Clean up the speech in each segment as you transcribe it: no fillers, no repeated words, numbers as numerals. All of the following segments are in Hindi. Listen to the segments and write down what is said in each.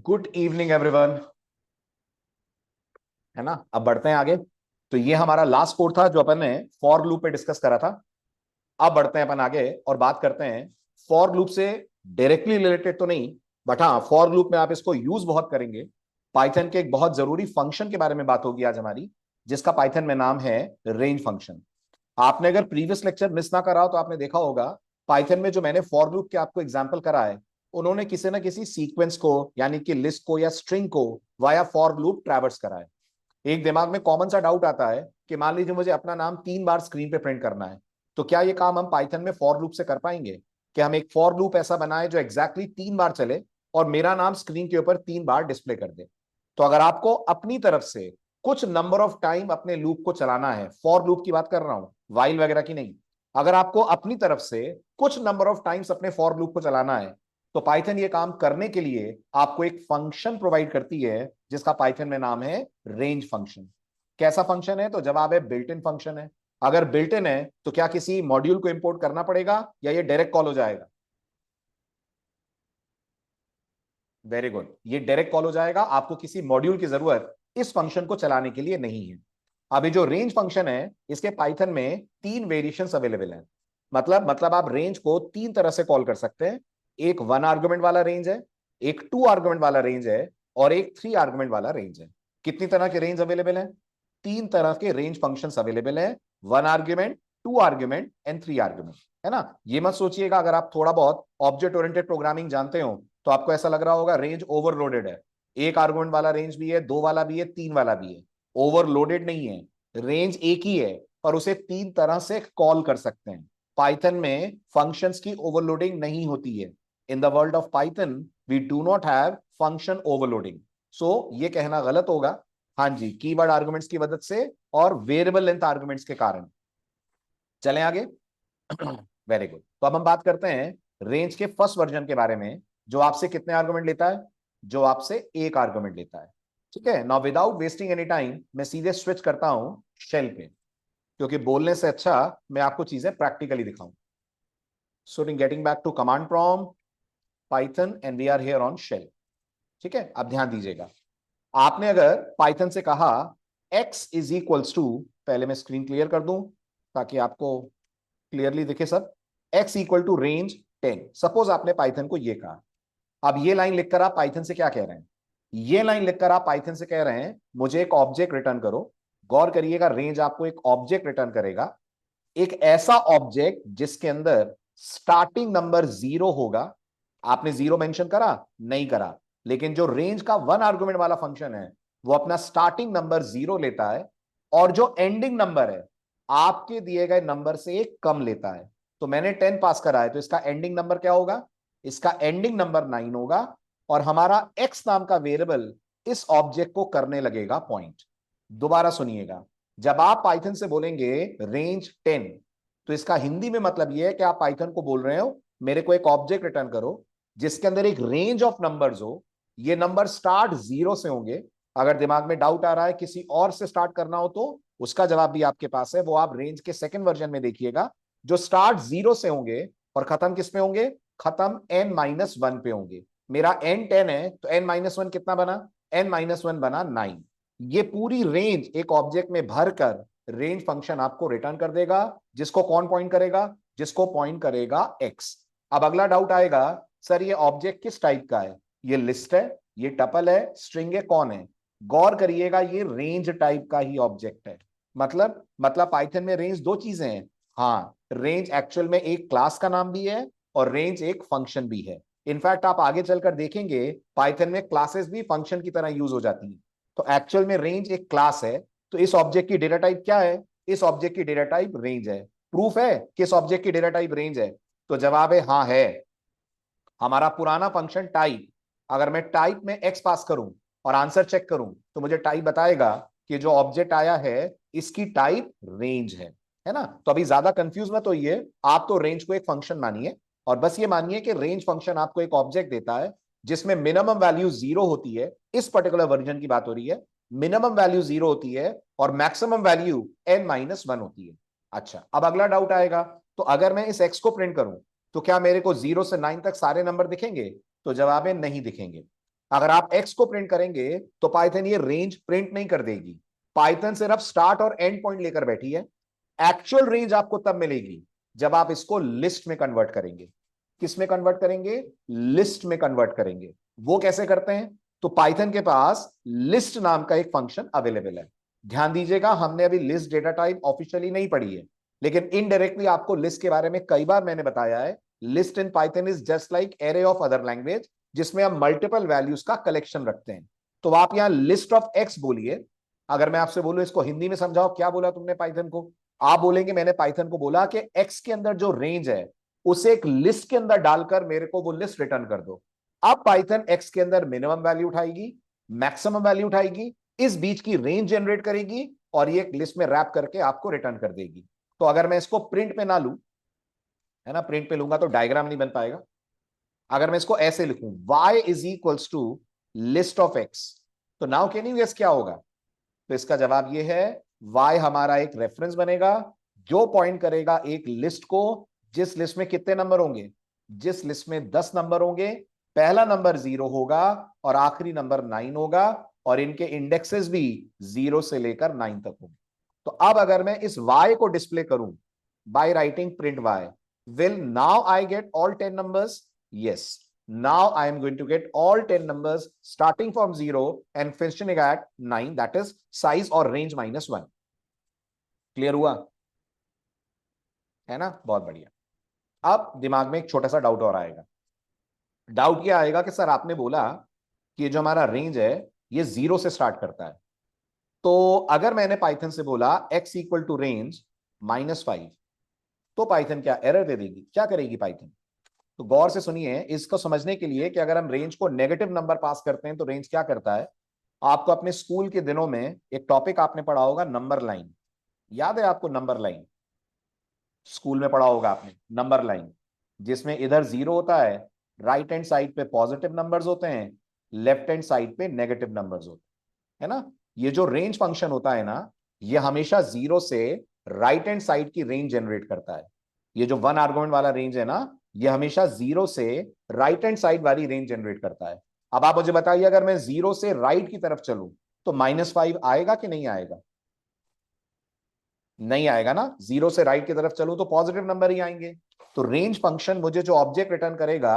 Good evening everyone. है ना, अब बढ़ते हैं आगे। तो ये हमारा लास्ट कोड था जो अपन ने फॉर लूप पे डिस्कस करा था। अब बढ़ते हैं अपन आगे और बात करते हैं फॉर लूप से डायरेक्टली रिलेटेड तो नहीं, बट हाँ फॉर लूप में आप इसको यूज बहुत करेंगे। पाइथन के एक बहुत जरूरी फंक्शन के बारे में बात होगी आज हमारी, जिसका पाइथन में नाम है रेंज फंक्शन। आपने अगर प्रीवियस लेक्चर मिस ना करा हो तो आपने देखा होगा पाइथन में जो मैंने फॉर लूप के आपको एग्जांपल करा है, उन्होंने किसी ना किसी सीक्वेंस को यानी कि लिस्ट को या स्ट्रिंग को वाया फॉर लूप ट्रैवर्स करा है। एक दिमाग में कॉमन सा डाउट आता है कि मान लीजिए मुझे अपना नाम 3 बार स्क्रीन पे प्रिंट करना है, तो क्या ये काम हम पाइथन में फॉर लूप से कर पाएंगे? कि हम एक फॉर लूप ऐसा बनाए जो एग्जैक्टली 3 बार चले और मेरा नाम स्क्रीन के ऊपर 3 बार डिस्प्ले कर दे? तो अगर आपको अपनी तरफ से कुछ नंबर ऑफ टाइम अपने लूप को चलाना है, फॉर लूप की बात कर रहा हूं, वाइल वगैरह की नहीं, अगर आपको अपनी तरफ से कुछ नंबर ऑफ टाइम्स अपने फॉर लूप को चलाना है, तो पाइथन ये काम करने के लिए आपको एक फंक्शन प्रोवाइड करती है जिसका पाइथन में नाम है रेंज फंक्शन। कैसा फंक्शन है? तो जवाब है बिल्ट इन फंक्शन है। अगर बिल्ट इन है तो क्या किसी मॉड्यूल को इंपोर्ट करना पड़ेगा या ये डायरेक्ट कॉल हो जाएगा? वेरी गुड, ये डायरेक्ट कॉल हो जाएगा, आपको किसी मॉड्यूल की जरूरत इस फंक्शन को चलाने के लिए नहीं है। अभी जो रेंज फंक्शन है इसके पाइथन में 3 वेरिएशंस अवेलेबल हैं। मतलब आप रेंज को 3 तरह से कॉल कर सकते हैं। एक 1 आर्गुमेंट वाला रेंज है, एक 2 आर्गुमेंट वाला रेंज है, और एक 3 आर्गुमेंट वाला रेंज है। कितनी तरह के रेंज अवेलेबल है? 3 तरह के रेंज फंक्शंस अवेलेबल है। 1 आर्ग्यूमेंट, 2 आर्ग्यूमेंट एंड 3 आर्ग्यूमेंट। है ना, ये मत सोचिएगा अगर आप थोड़ा बहुत ऑब्जेक्ट ओरिएंटेड प्रोग्रामिंग जानते हो तो आपको ऐसा लग रहा होगा रेंज ओवरलोडेड है। 1 आर्गुमेंट वाला रेंज भी है, 2 वाला भी है, 3 वाला भी है। ओवरलोडेड नहीं है, रेंज एक ही है और उसे 3 तरह से कॉल कर सकते हैं। पाइथन में फंक्शंस की ओवरलोडिंग नहीं होती है। In the world of Python we do not have function overloading. So ये कहना गलत होगा। हाँ जी, कीवर्ड आर्गुमेंट्स की मदद से और वेरिएबल लेंथ आर्गुमेंट्स के कारण। चलें आगे। वेरी गुड, तो अब हम बात करते हैं रेंज के फर्स्ट वर्जन के बारे में, जो आपसे कितने आर्गुमेंट लेता है? जो आपसे 1 आर्गुमेंट लेता है। ठीक है, now without wasting any time मैं सीधे स्विच करता हूं शेल पे, क्योंकि बोलने से अच्छा मैं आपको चीजें प्रैक्टिकली दिखाऊं। So getting back to command prompt Python and we are here on shell. ठीक है, अब ध्यान दीजिएगा। आपने अगर पाइथन से कहा x इज इक्वल्स टू, पहले मैं स्क्रीन क्लियर कर दूं ताकि आपको क्लियरली दिखे सब। x equal to range 10, suppose आपने पाइथन को ये कहा। अब ये लाइन लिखकर आप पाइथन से क्या कह रहे हैं? ये लाइन लिखकर आप पाइथन से कह रहे हैं मुझे एक ऑब्जेक्ट रिटर्न करो। गौर करिएगा, रेंज आपको एक ऑब्जेक्ट रिटर्न करेगा, एक ऐसा ऑब्जेक्ट जिसके अंदर स्टार्टिंग नंबर 0 होगा। आपने 0 मेंशन करा? नहीं करा। लेकिन जो रेंज का 1 आर्गुमेंट वाला फंक्शन है वो अपना स्टार्टिंग नंबर 0 लेता है और जो एंडिंग नंबर है आपके दिए गए नंबर से एक कम लेता है। तो मैंने 10 पास करा है, तो इसका एंडिंग नंबर क्या होगा? इसका एंडिंग नंबर 9 होगा। और हमारा x नाम का वेरिएबल इस ऑब्जेक्ट को करने लगेगा पॉइंट। दोबारा सुनिएगा, जब आप पाइथन से बोलेंगे रेंज 10, तो इसका हिंदी में मतलब यह है कि आप पाइथन को बोल रहे हो मेरे को एक ऑब्जेक्ट रिटर्न करो जिसके अंदर एक रेंज ऑफ नंबर्स हो। ये नंबर स्टार्ट 0 से होंगे। अगर दिमाग में डाउट आ रहा है किसी और से स्टार्ट करना हो तो उसका जवाब भी आपके पास है, वो आप रेंज के सेकंड वर्जन में देखिएगा। जो स्टार्ट 0 से होंगे और खत्म किस पे होंगे? खत्म n-1 पे होंगे। मेरा n 10 है तो n-1 कितना बना? n-1 बना 9। ये पूरी रेंज एक ऑब्जेक्ट में भरकर रेंज फंक्शन आपको रिटर्न कर देगा, जिसको कौन पॉइंट करेगा? जिसको पॉइंट करेगा x। अब अगला डाउट आएगा, सर ये ऑब्जेक्ट किस टाइप का है? ये लिस्ट है, ये टपल है, स्ट्रिंग है, कौन है? गौर करिएगा, ये रेंज टाइप का ही ऑब्जेक्ट है। मतलब पाइथन में रेंज दो चीजें हैं। हाँ, रेंज एक्चुअल में एक क्लास का नाम भी है और रेंज एक फंक्शन भी है। इनफैक्ट आप आगे चलकर देखेंगे पाइथन में क्लासेस भी फंक्शन की तरह यूज हो जाती हैं। तो एक्चुअल में रेंज एक क्लास है। तो इस ऑब्जेक्ट की डेटा टाइप क्या है? इस ऑब्जेक्ट की डेटा टाइप रेंज है। प्रूफ है कि इस ऑब्जेक्ट की डेटा टाइप रेंज है? तो जवाब है हाँ है। हमारा पुराना फंक्शन टाइप, अगर मैं टाइप में एक्स पास करूं और आंसर चेक करूं तो मुझे टाइप बताएगा कि जो ऑब्जेक्ट आया है इसकी टाइप रेंज है ना? तो अभी ज्यादा कंफ्यूज मत होइए, आप तो रेंज को एक फंक्शन मानिए और बस ये मानिए कि रेंज फंक्शन आपको एक ऑब्जेक्ट देता है जिसमें मिनिमम वैल्यू 0 होती है। इस पर्टिकुलर वर्जन की बात हो रही है, मिनिमम वैल्यू 0 होती है और मैक्सिमम वैल्यू n-1 होती है। अच्छा, अब अगला डाउट आएगा, तो अगर मैं इस x को प्रिंट करूं तो क्या मेरे को 0 से 9 तक सारे नंबर दिखेंगे? तो जवाब है नहीं दिखेंगे। अगर आप x को प्रिंट करेंगे तो पाइथन ये रेंज प्रिंट नहीं कर देगी, पाइथन सिर्फ स्टार्ट और एंड पॉइंट लेकर बैठी है। एक्चुअल रेंज आपको तब मिलेगी जब आप इसको लिस्ट में कन्वर्ट करेंगे। किस में कन्वर्ट करेंगे? लिस्ट में कन्वर्ट करेंगे। वो कैसे करते हैं? तो पाइथन के पास लिस्ट नाम का एक फंक्शन अवेलेबल है। ध्यान दीजिएगा, हमने अभी लिस्ट डेटा टाइप ऑफिशियली नहीं पढ़ी है, लेकिन इनडायरेक्टली आपको लिस्ट के बारे में कई बार मैंने बताया है। List in Python is just like array of other language, जिसमें हम मल्टीपल वैल्यूज का कलेक्शन रखते हैं। तो आप यहां लिस्ट ऑफ एक्स बोलिए। अगर मैं आपसे बोलूं इसको हिंदी में समझाओ, क्या बोला तुमने पाइथन को? आप बोलेंगे मैंने पाइथन को बोला कि एक्स के अंदर जो रेंज है उसे एक लिस्ट के अंदर डालकर मेरे को वो लिस्ट रिटर्न कर दो। अब पाइथन एक्स के अंदर मिनिमम वैल्यू उठाएगी, मैक्सिमम वैल्यू उठाएगी, इस बीच की रेंज जनरेट करेगी और ये एक लिस्ट में रैप करके आपको रिटर्न कर देगी। तो अगर मैं इसको प्रिंट पे ना लूं, है ना, प्रिंट पे लूंगा तो डायग्राम नहीं बन पाएगा। अगर मैं इसको ऐसे लिखूं y is equals to list of x, तो नाउ कैन यू गेस क्या होगा? तो इसका जवाब ये है, y हमारा एक रेफरेंस बनेगा जो पॉइंट करेगा एक लिस्ट को, जिस लिस्ट में कितने नंबर होंगे? जिस लिस्ट में 10 नंबर होंगे, पहला नंबर 0 होगा और आखिरी नंबर 9 होगा, और इनके इंडेक्सेस भी 0 से लेकर 9 तक होंगे। तो अब अगर मैं इस y को डिस्प्ले करूं by writing print y, will now I get all 10 numbers? Yes. Now I am going to get all 10 numbers starting from 0 and finishing at 9, that is size or range -1. Clear हुआ? है ना? बहुत बढ़िया। अब दिमाग में एक छोटा सा डाउट और आएगा। डाउट क्या आएगा कि सर आपने बोला कि ये जो हमारा रेंज है ये 0 से स्टार्ट करता है, तो अगर मैंने पाइथन से बोला x इक्वल टू रेंज -5, तो पाइथन क्या एरर दे देगी? क्या करेगी पाइथन? तो गौर से सुनिए इसको समझने के लिए कि अगर हम रेंज को नेगेटिव नंबर पास करते हैं तो रेंज क्या करता है। आपको अपने स्कूल के दिनों में एक टॉपिक आपने पढ़ा होगा, नंबर लाइन। याद है आपको नंबर लाइन? स्कूल में पढ़ा होगा आपने नंबर लाइन, जिसमें इधर 0 होता है, राइट हैंड साइड पे पॉजिटिव नंबर्स होते हैं, लेफ्ट हैंड साइड पे नेगेटिव नंबर्स होते हैं, है ना? ये जो रेंज फंक्शन होता है ना, ये हमेशा 0 से राइट हैंड साइड की रेंज जनरेट करता है। ये जो 1 आर्गुमेंट वाला रेंज है ना, ये हमेशा 0 से राइट हैंड साइड वाली रेंज जनरेट करता है। अब आप मुझे बताइए, अगर मैं 0 से राइट की तरफ चलूं तो -5 आएगा कि नहीं आएगा? नहीं आएगा ना। 0 से राइट की तरफ चलूं तो पॉजिटिव नंबर ही आएंगे। तो रेंज फंक्शन मुझे जो ऑब्जेक्ट रिटर्न करेगा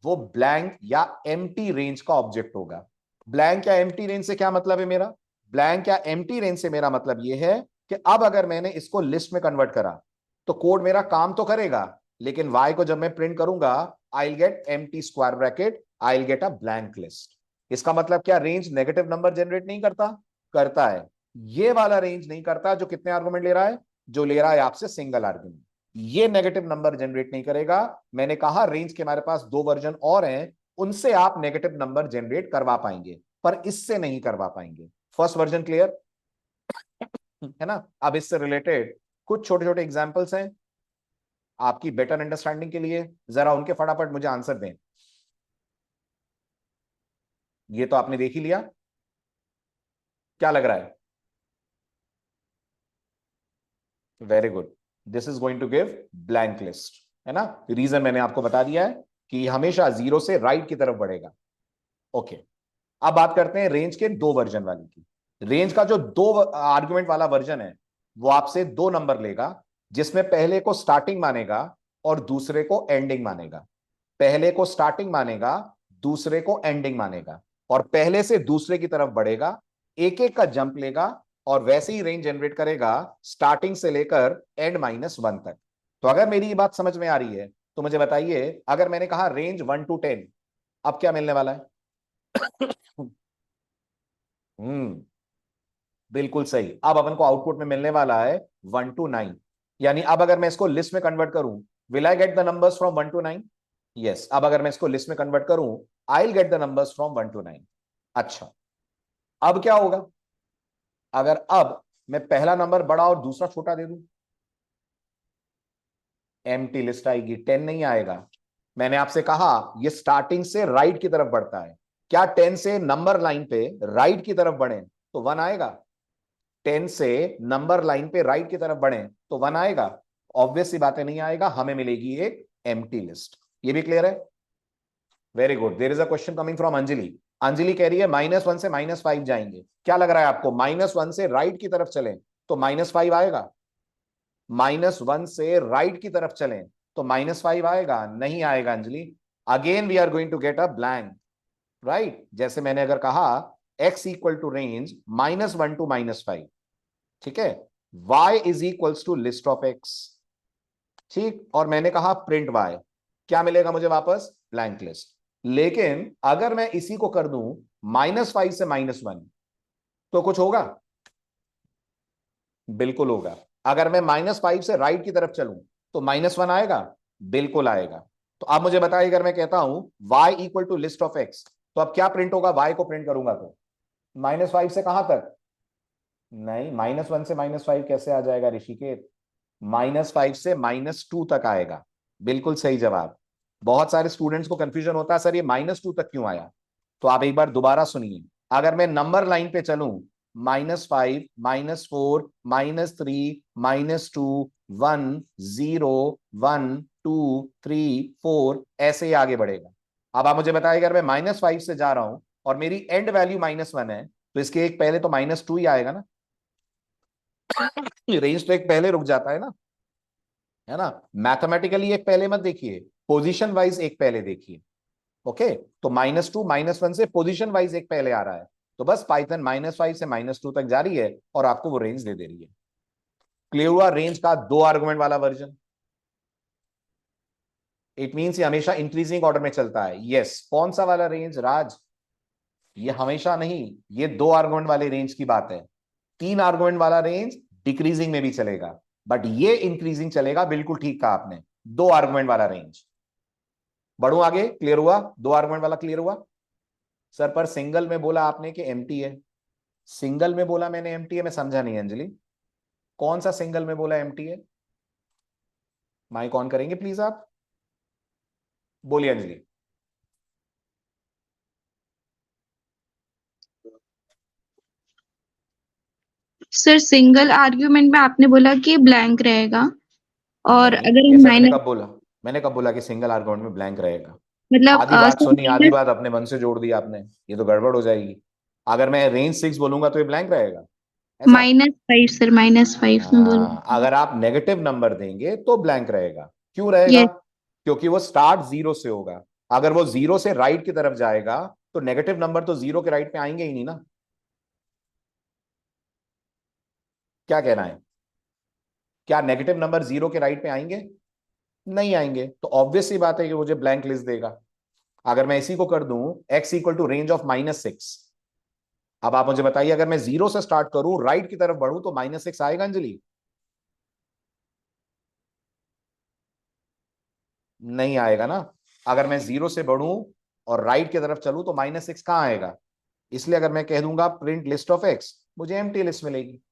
वो ब्लैंक या एम्प्टी रेंज का ऑब्जेक्ट होगा। ब्लैंक या एम्प्टी रेंज से क्या मतलब है मेरा? ब्लैंक या एम्प्टी रेंज से मेरा मतलब यह है कि अब अगर मैंने इसको लिस्ट में कन्वर्ट करा तो कोड मेरा काम तो करेगा, लेकिन y को जब मैं प्रिंट करूंगा I will get empty square bracket, I will get a blank list. इसका मतलब क्या रेंज नेगेटिव नंबर जनरेट नहीं करता? करता है। ये वाला रेंज नहीं करता जो कितने आर्गुमेंट ले रहा है, जो ले रहा है आपसे सिंगल आर्गुमेंट। ये नेगेटिव नंबर जनरेट नहीं करेगा। मैंने कहा रेंज के हमारे पास 2 वर्जन और हैं, उनसे आप नेगेटिव नंबर जनरेट करवा पाएंगे, पर इससे नहीं करवा पाएंगे। फर्स्ट वर्जन क्लियर है ना? अब इससे रिलेटेड कुछ छोटे छोटे एग्जांपल्स हैं आपकी बेटर अंडरस्टैंडिंग के लिए, जरा उनके फटाफट मुझे आंसर दें। ये तो आपने देख ही लिया, क्या लग रहा है? Very good, this is going to give blank list, है ना? रीजन मैंने आपको बता दिया है कि हमेशा 0 से राइट की तरफ बढ़ेगा। ओके, अब बात करते हैं रेंज के 2 वर्जन वाली की। रेंज का जो 2 आर्गुमेंट वाला वर्जन है वो आपसे 2 नंबर लेगा, जिसमें पहले को स्टार्टिंग मानेगा और दूसरे को एंडिंग मानेगा। पहले को स्टार्टिंग मानेगा, दूसरे को एंडिंग मानेगा, और पहले से दूसरे की तरफ बढ़ेगा, एक एक का जंप लेगा और वैसे ही रेंज जनरेट करेगा स्टार्टिंग से लेकर एंड -1 तक। तो अगर मेरी ये बात समझ में आ रही है तो मुझे बताइए, अगर मैंने कहा रेंज 1 to 10, अब क्या मिलने वाला है? हम्म, बिल्कुल सही। अब अपन को आउटपुट में मिलने वाला है 1 to 9। यानी अब अगर मैं इसको लिस्ट में कन्वर्ट करूं, will I get the numbers from 1 to 9? Yes. अब अगर मैं इसको लिस्ट में कन्वर्ट करूं, I will get the numbers from 1 to 9। अच्छा, अब क्या होगा अगर अब मैं पहला नंबर बड़ा और दूसरा छोटा दे दूं? एम्प्टी लिस्ट आएगी, 10 नहीं आएगा। मैंने आपसे कहा ये स्टार्टिंग से राइट की तरफ बढ़ता है, क्या 10 से नंबर लाइन पे राइट की तरफ बढ़े तो 1 आएगा? 10 से नंबर लाइन पे राइट की तरफ बढ़े तो 1 आएगा? ऑब्वियस सी बातें नहीं आएगा, हमें मिलेगी एक एम्प्टी लिस्ट। ये भी क्लियर है? Very good, there is a question coming from Anjali. Anjali कह रही है -1 से -5 जाएंगे, क्या लग रहा है आपको? -1 से राइट की तरफ चलें तो -5 आएगा, -1 से राइट की तरफ चलें तो -5 आएगा? नहीं आएगा Anjali. Again we are going to get a blank, right? जैसे मैंने अगर कहा x equal to range -1 to -5, ठीक है, y is equals to list of x, ठीक, और मैंने कहा प्रिंट y, क्या मिलेगा मुझे वापस? Blank list. लेकिन अगर मैं इसी को कर दूं -5 से -1 तो कुछ होगा? बिल्कुल होगा। अगर मैं -5 से राइट की तरफ चलूं तो -1 आएगा? बिल्कुल आएगा। तो अब मुझे बताइए, अगर मैं कहता हूं y equal to list of x, तो अब क्या प्रिंट होगा? y को प्रिंट करूंगा तो -5 से कहां तक? नहीं, -1 से -5 कैसे आ जाएगा ऋषिकेश? -5 से -2 तक आएगा। बिल्कुल सही जवाब। बहुत सारे स्टूडेंट्स को कंफ्यूजन होता है, सर ये -2 तक क्यों आया? तो आप एक बार दोबारा सुनिए। अगर मैं नंबर लाइन पे चलूं, -5, -4, -3, -2, 1, 0, 1, 2, 3, 4, ऐसे ही आगे बढ़ेगा। अब आप मुझे बताइए, अगर मैं -5 से जा रहा हूं और मेरी एंड वैल्यू -1 है, तो इसके एक पहले तो -2 ही आएगा ना। रेंज तो एक पहले रुक जाता है ना। मैथमेटिकली एक पहले मत देखिए, पोजीशन वाइज एक पहले देखिए। ओके, तो -2, -1 से पोजीशन वाइज एक पहले आ रहा है, तो बस पाइथन -5 से -2 तक जा रही है और आपको वो रेंज दे रही है। क्लियर हुआ? रेंज का 2 आर्गुमेंट वाला वर्जन। इट मींस ये हमेशा इंक्रीजिंग ऑर्डर में चलता है। यस, कौन सा वाला रेंज राज? ये हमेशा नहीं, ये 2 आर्गुमेंट वाले रेंज की बात है। 3 आर्गुमेंट वाला रेंज डिक्रीजिंग में भी चलेगा, बट ये इंक्रीजिंग चलेगा। बिल्कुल ठीक कहा आपने, 2 आर्गुमेंट वाला रेंज। बढ़ू आगे, क्लियर हुआ? 2 आर्गुमेंट वाला क्लियर हुआ? सर पर सिंगल में बोला आपने कि एम्प्टी है। सिंगल में बोला मैंने एम्प्टी है, मैं समझा नहीं अंजलि। कौन सा सिंगल में बोला एम्प्टी है? माइक ऑन करेंगे प्लीज आप? बोलिए अंजलि। सर सिंगल आर्ग्यूमेंट में आपने बोला कि ब्लैंक रहेगा, और नहीं, अगर हम ऐसा मैंने माइनस, कब बोला? मैंने कब बोला कि सिंगल आर्गुमेंट में ब्लैंक रहेगा? मतलब आधी बात सर सुनी, आधी माइनस बात अपने मन से जोड़ दी आपने, ये तो गड़बड़ हो जाएगी। अगर मैं रेंज 6 बोलूंगा तो ये ब्लैंक रहेगा, ऐसा? -5 सर, -5 में बोल रही हाँ, थी। अगर आप नेगेटिव नंबर देंगे तो ब्लैंक रहेगा। क्यों रहेगा? यस। क्योंकि वो स्टार्ट 0 से होगा। अगर वो 0 से राइट की तरफ जाएगा तो नेगेटिव नंबर तो 0 के राइट पे आएंगे ही नहीं ना। क्या कहना है? क्या नेगेटिव नंबर 0 के राइट पे आएंगे? नहीं आएंगे, तो ऑब्वियस सी बात है कि मुझे ब्लैंक लिस्ट देगा। अगर मैं इसी को कर दूं x equal to range of -6, अब आप मुझे बताइए, अगर मैं 0 से स्टार्ट करूं, राइट की तरफ बढ़ूं तो -6 आएगा अंजलि? नहीं आएगा ना। अगर मैं 0 से बढ़ूं और राइट की तरफ चलूं तो -6 कहां आएगा? इसलिए अगर मैं कह दूंगा प्रिंट लिस्ट ऑफ x, मुझे एम्प्टी लिस्ट मिलेगी।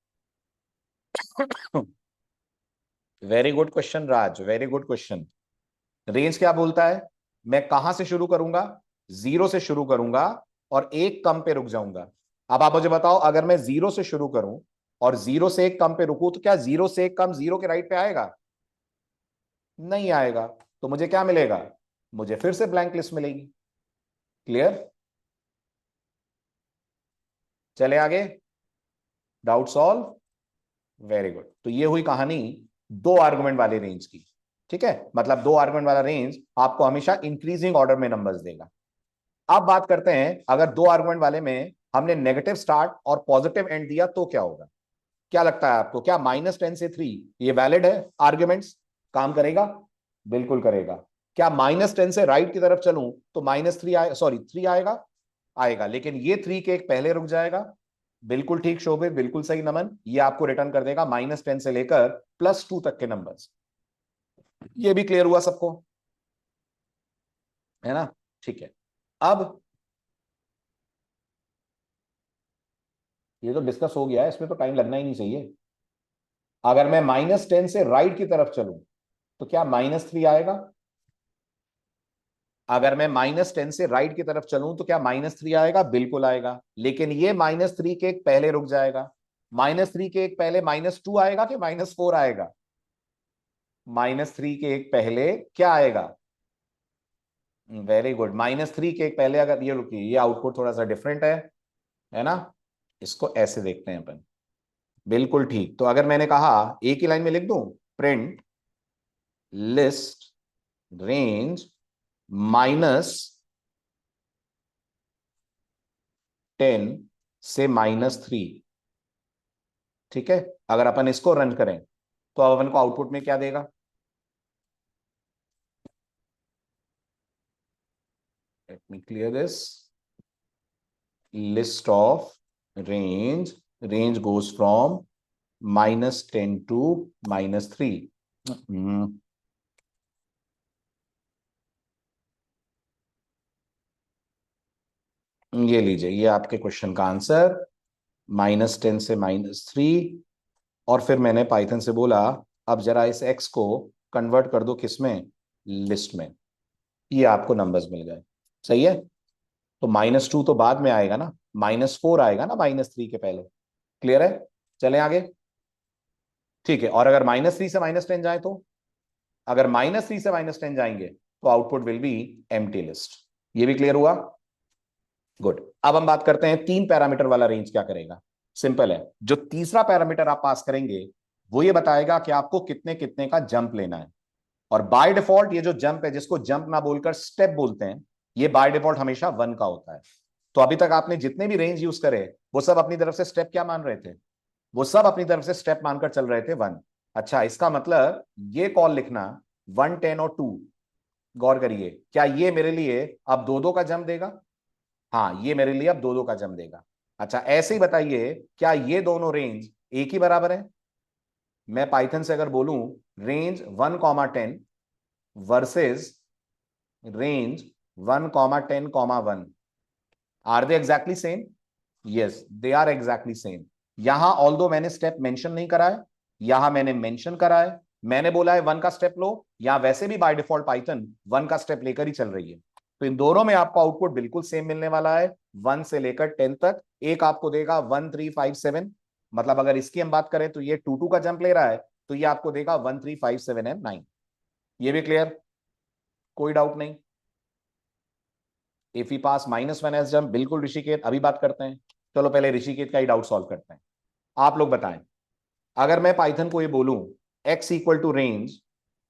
वेरी गुड क्वेश्चन राज, वेरी गुड क्वेश्चन। रेंज क्या बोलता है? मैं कहां से शुरू करूंगा? 0 से शुरू करूंगा और एक कम पे रुक जाऊंगा। अब आप मुझे बताओ, अगर मैं 0 से शुरू करूं और 0 से एक कम पे रुकूं, तो क्या 0 से एक कम 0 के राइट पे आएगा? नहीं आएगा। तो मुझे क्या मिलेगा? मुझे फिर से ब्लैंक लिस्ट मिलेगी। क्लियर? चले आगे, डाउट सॉल्व। Very good. तो ये हुई कहानी 2 आर्गुमेंट वाले रेंज की। ठीक है, मतलब 2 आर्गुमेंट वाला रेंज आपको हमेशा इंक्रीजिंग ऑर्डर में नंबर्स देगा। अब बात करते हैं, अगर 2 आर्गुमेंट वाले में हमने नेगेटिव स्टार्ट और पॉजिटिव एंड दिया तो क्या होगा? क्या लगता है आपको? क्या -10 से 3 ये वैलिड है आर्ग्यूमेंट्स? काम करेगा? बिल्कुल करेगा। क्या -10 से राइट की तरफ चलूं तो -3 आए, सॉरी 3 आएगा? आएगा, लेकिन ये 3 के एक पहले रुक जाएगा। बिल्कुल ठीक शोभित, बिल्कुल सही नमन, ये आपको रिटर्न कर देगा -10 से लेकर +2 तक के नंबर्स। ये भी क्लियर हुआ सबको? है ना? ठीक है। अब ये तो डिस्कस हो गया है, इसमें तो टाइम लगना ही नहीं चाहिए। अगर मैं -10 से राइट की तरफ चलूं तो क्या -3 आएगा? अगर मैं -10 से राइट की तरफ चलूं तो क्या -3 आएगा? बिल्कुल आएगा, लेकिन ये -3 के एक पहले रुक जाएगा। -3 के एक पहले -2 आएगा कि -4 आएगा? -3 के एक पहले क्या आएगा? Very good. -3 के पहले अगर ये रुकिए, ये आउटपुट थोड़ा सा डिफरेंट है ना, इसको ऐसे देखते हैं अपन। बिल्कुल ठीक। तो अगर मैंने कहा एक ही लाइन में लिख दूं, प्रिंट लिस्ट रेंज -10 से -3, ठीक है। अगर अपन इसको रन करें तो अब अपन को आउटपुट में क्या देगा? Let me clear this. List of range, range goes from -10 to -3। ये लीजिए, ये आपके क्वेश्चन का आंसर, -10 से -3। और फिर मैंने पाइथन से बोला अब जरा इस x को कन्वर्ट कर दो किसमें, लिस्ट में। ये आपको नंबर्स मिल गए। सही है। तो -2 तो बाद में आएगा ना, -4 आएगा ना -3 के पहले। क्लियर है? चलें आगे। ठीक है। और अगर -3 से -10 जाए तो, अगर -3 से -10 जाएंगे तो output will be empty list. ये भी क्लियर हुआ? गुड। अब हम बात करते हैं 3 पैरामीटर वाला रेंज क्या करेगा। सिंपल है, जो तीसरा पैरामीटर आप पास करेंगे वो ये बताएगा कि आपको कितने कितने का जंप लेना है। और बाय डिफॉल्ट ये जो जंप है, जिसको जंप ना बोलकर स्टेप बोलते हैं, ये बाय डिफॉल्ट हमेशा 1 का होता है। तो अभी तक आपने जितने भी रेंज यूज करे वो सब अपनी तरफ से स्टेप क्या मान रहे थे? वो सब अपनी तरफ से स्टेप मानकर चल रहे थे 1। अच्छा, इसका मतलब ये कॉल लिखना 1, 10 और 2, गौर करिए, क्या ये मेरे लिए अब 2-2 का जंप देगा? हाँ, ये मेरे लिए अब 2-2 का जंप देगा। अच्छा, ऐसे ही बताइए, क्या ये दोनों रेंज एक ही बराबर है? मैं पाइथन से अगर बोलूं range 1, 10 versus range 1, 10, 1, are they exactly same? Yes, they are exactly same. यहां ऑल्दो मैंने स्टेप मेंशन नहीं करा है, यहां मैंने मेंशन करा है। मैंने बोला है 1 का स्टेप लो, या वैसे भी बाय डिफॉल्ट पाइथन 1 का स्टेप लेकर ही चल रही है। तो इन दोनों में आपको आउटपुट बिल्कुल सेम मिलने वाला है, 1 से लेकर 10 तक। एक आपको देगा 1, 3, 5, 7, मतलब अगर इसकी हम बात करें तो ये 2-2 का जंप ले रहा है, तो ये आपको देगा 1, 3, 5, 7 एंड 9। ये भी क्लियर? कोई डाउट नहीं? If he pass -1 S jump, बिल्कुल ऋषिकेत। अभी बात करते हैं, चलो पहले ऋषिकेत का ही डाउट सॉल्व करते हैं। आप लोग बताएं, अगर मैं पाइथन को ये बोलूं x इक्वल टू रेंज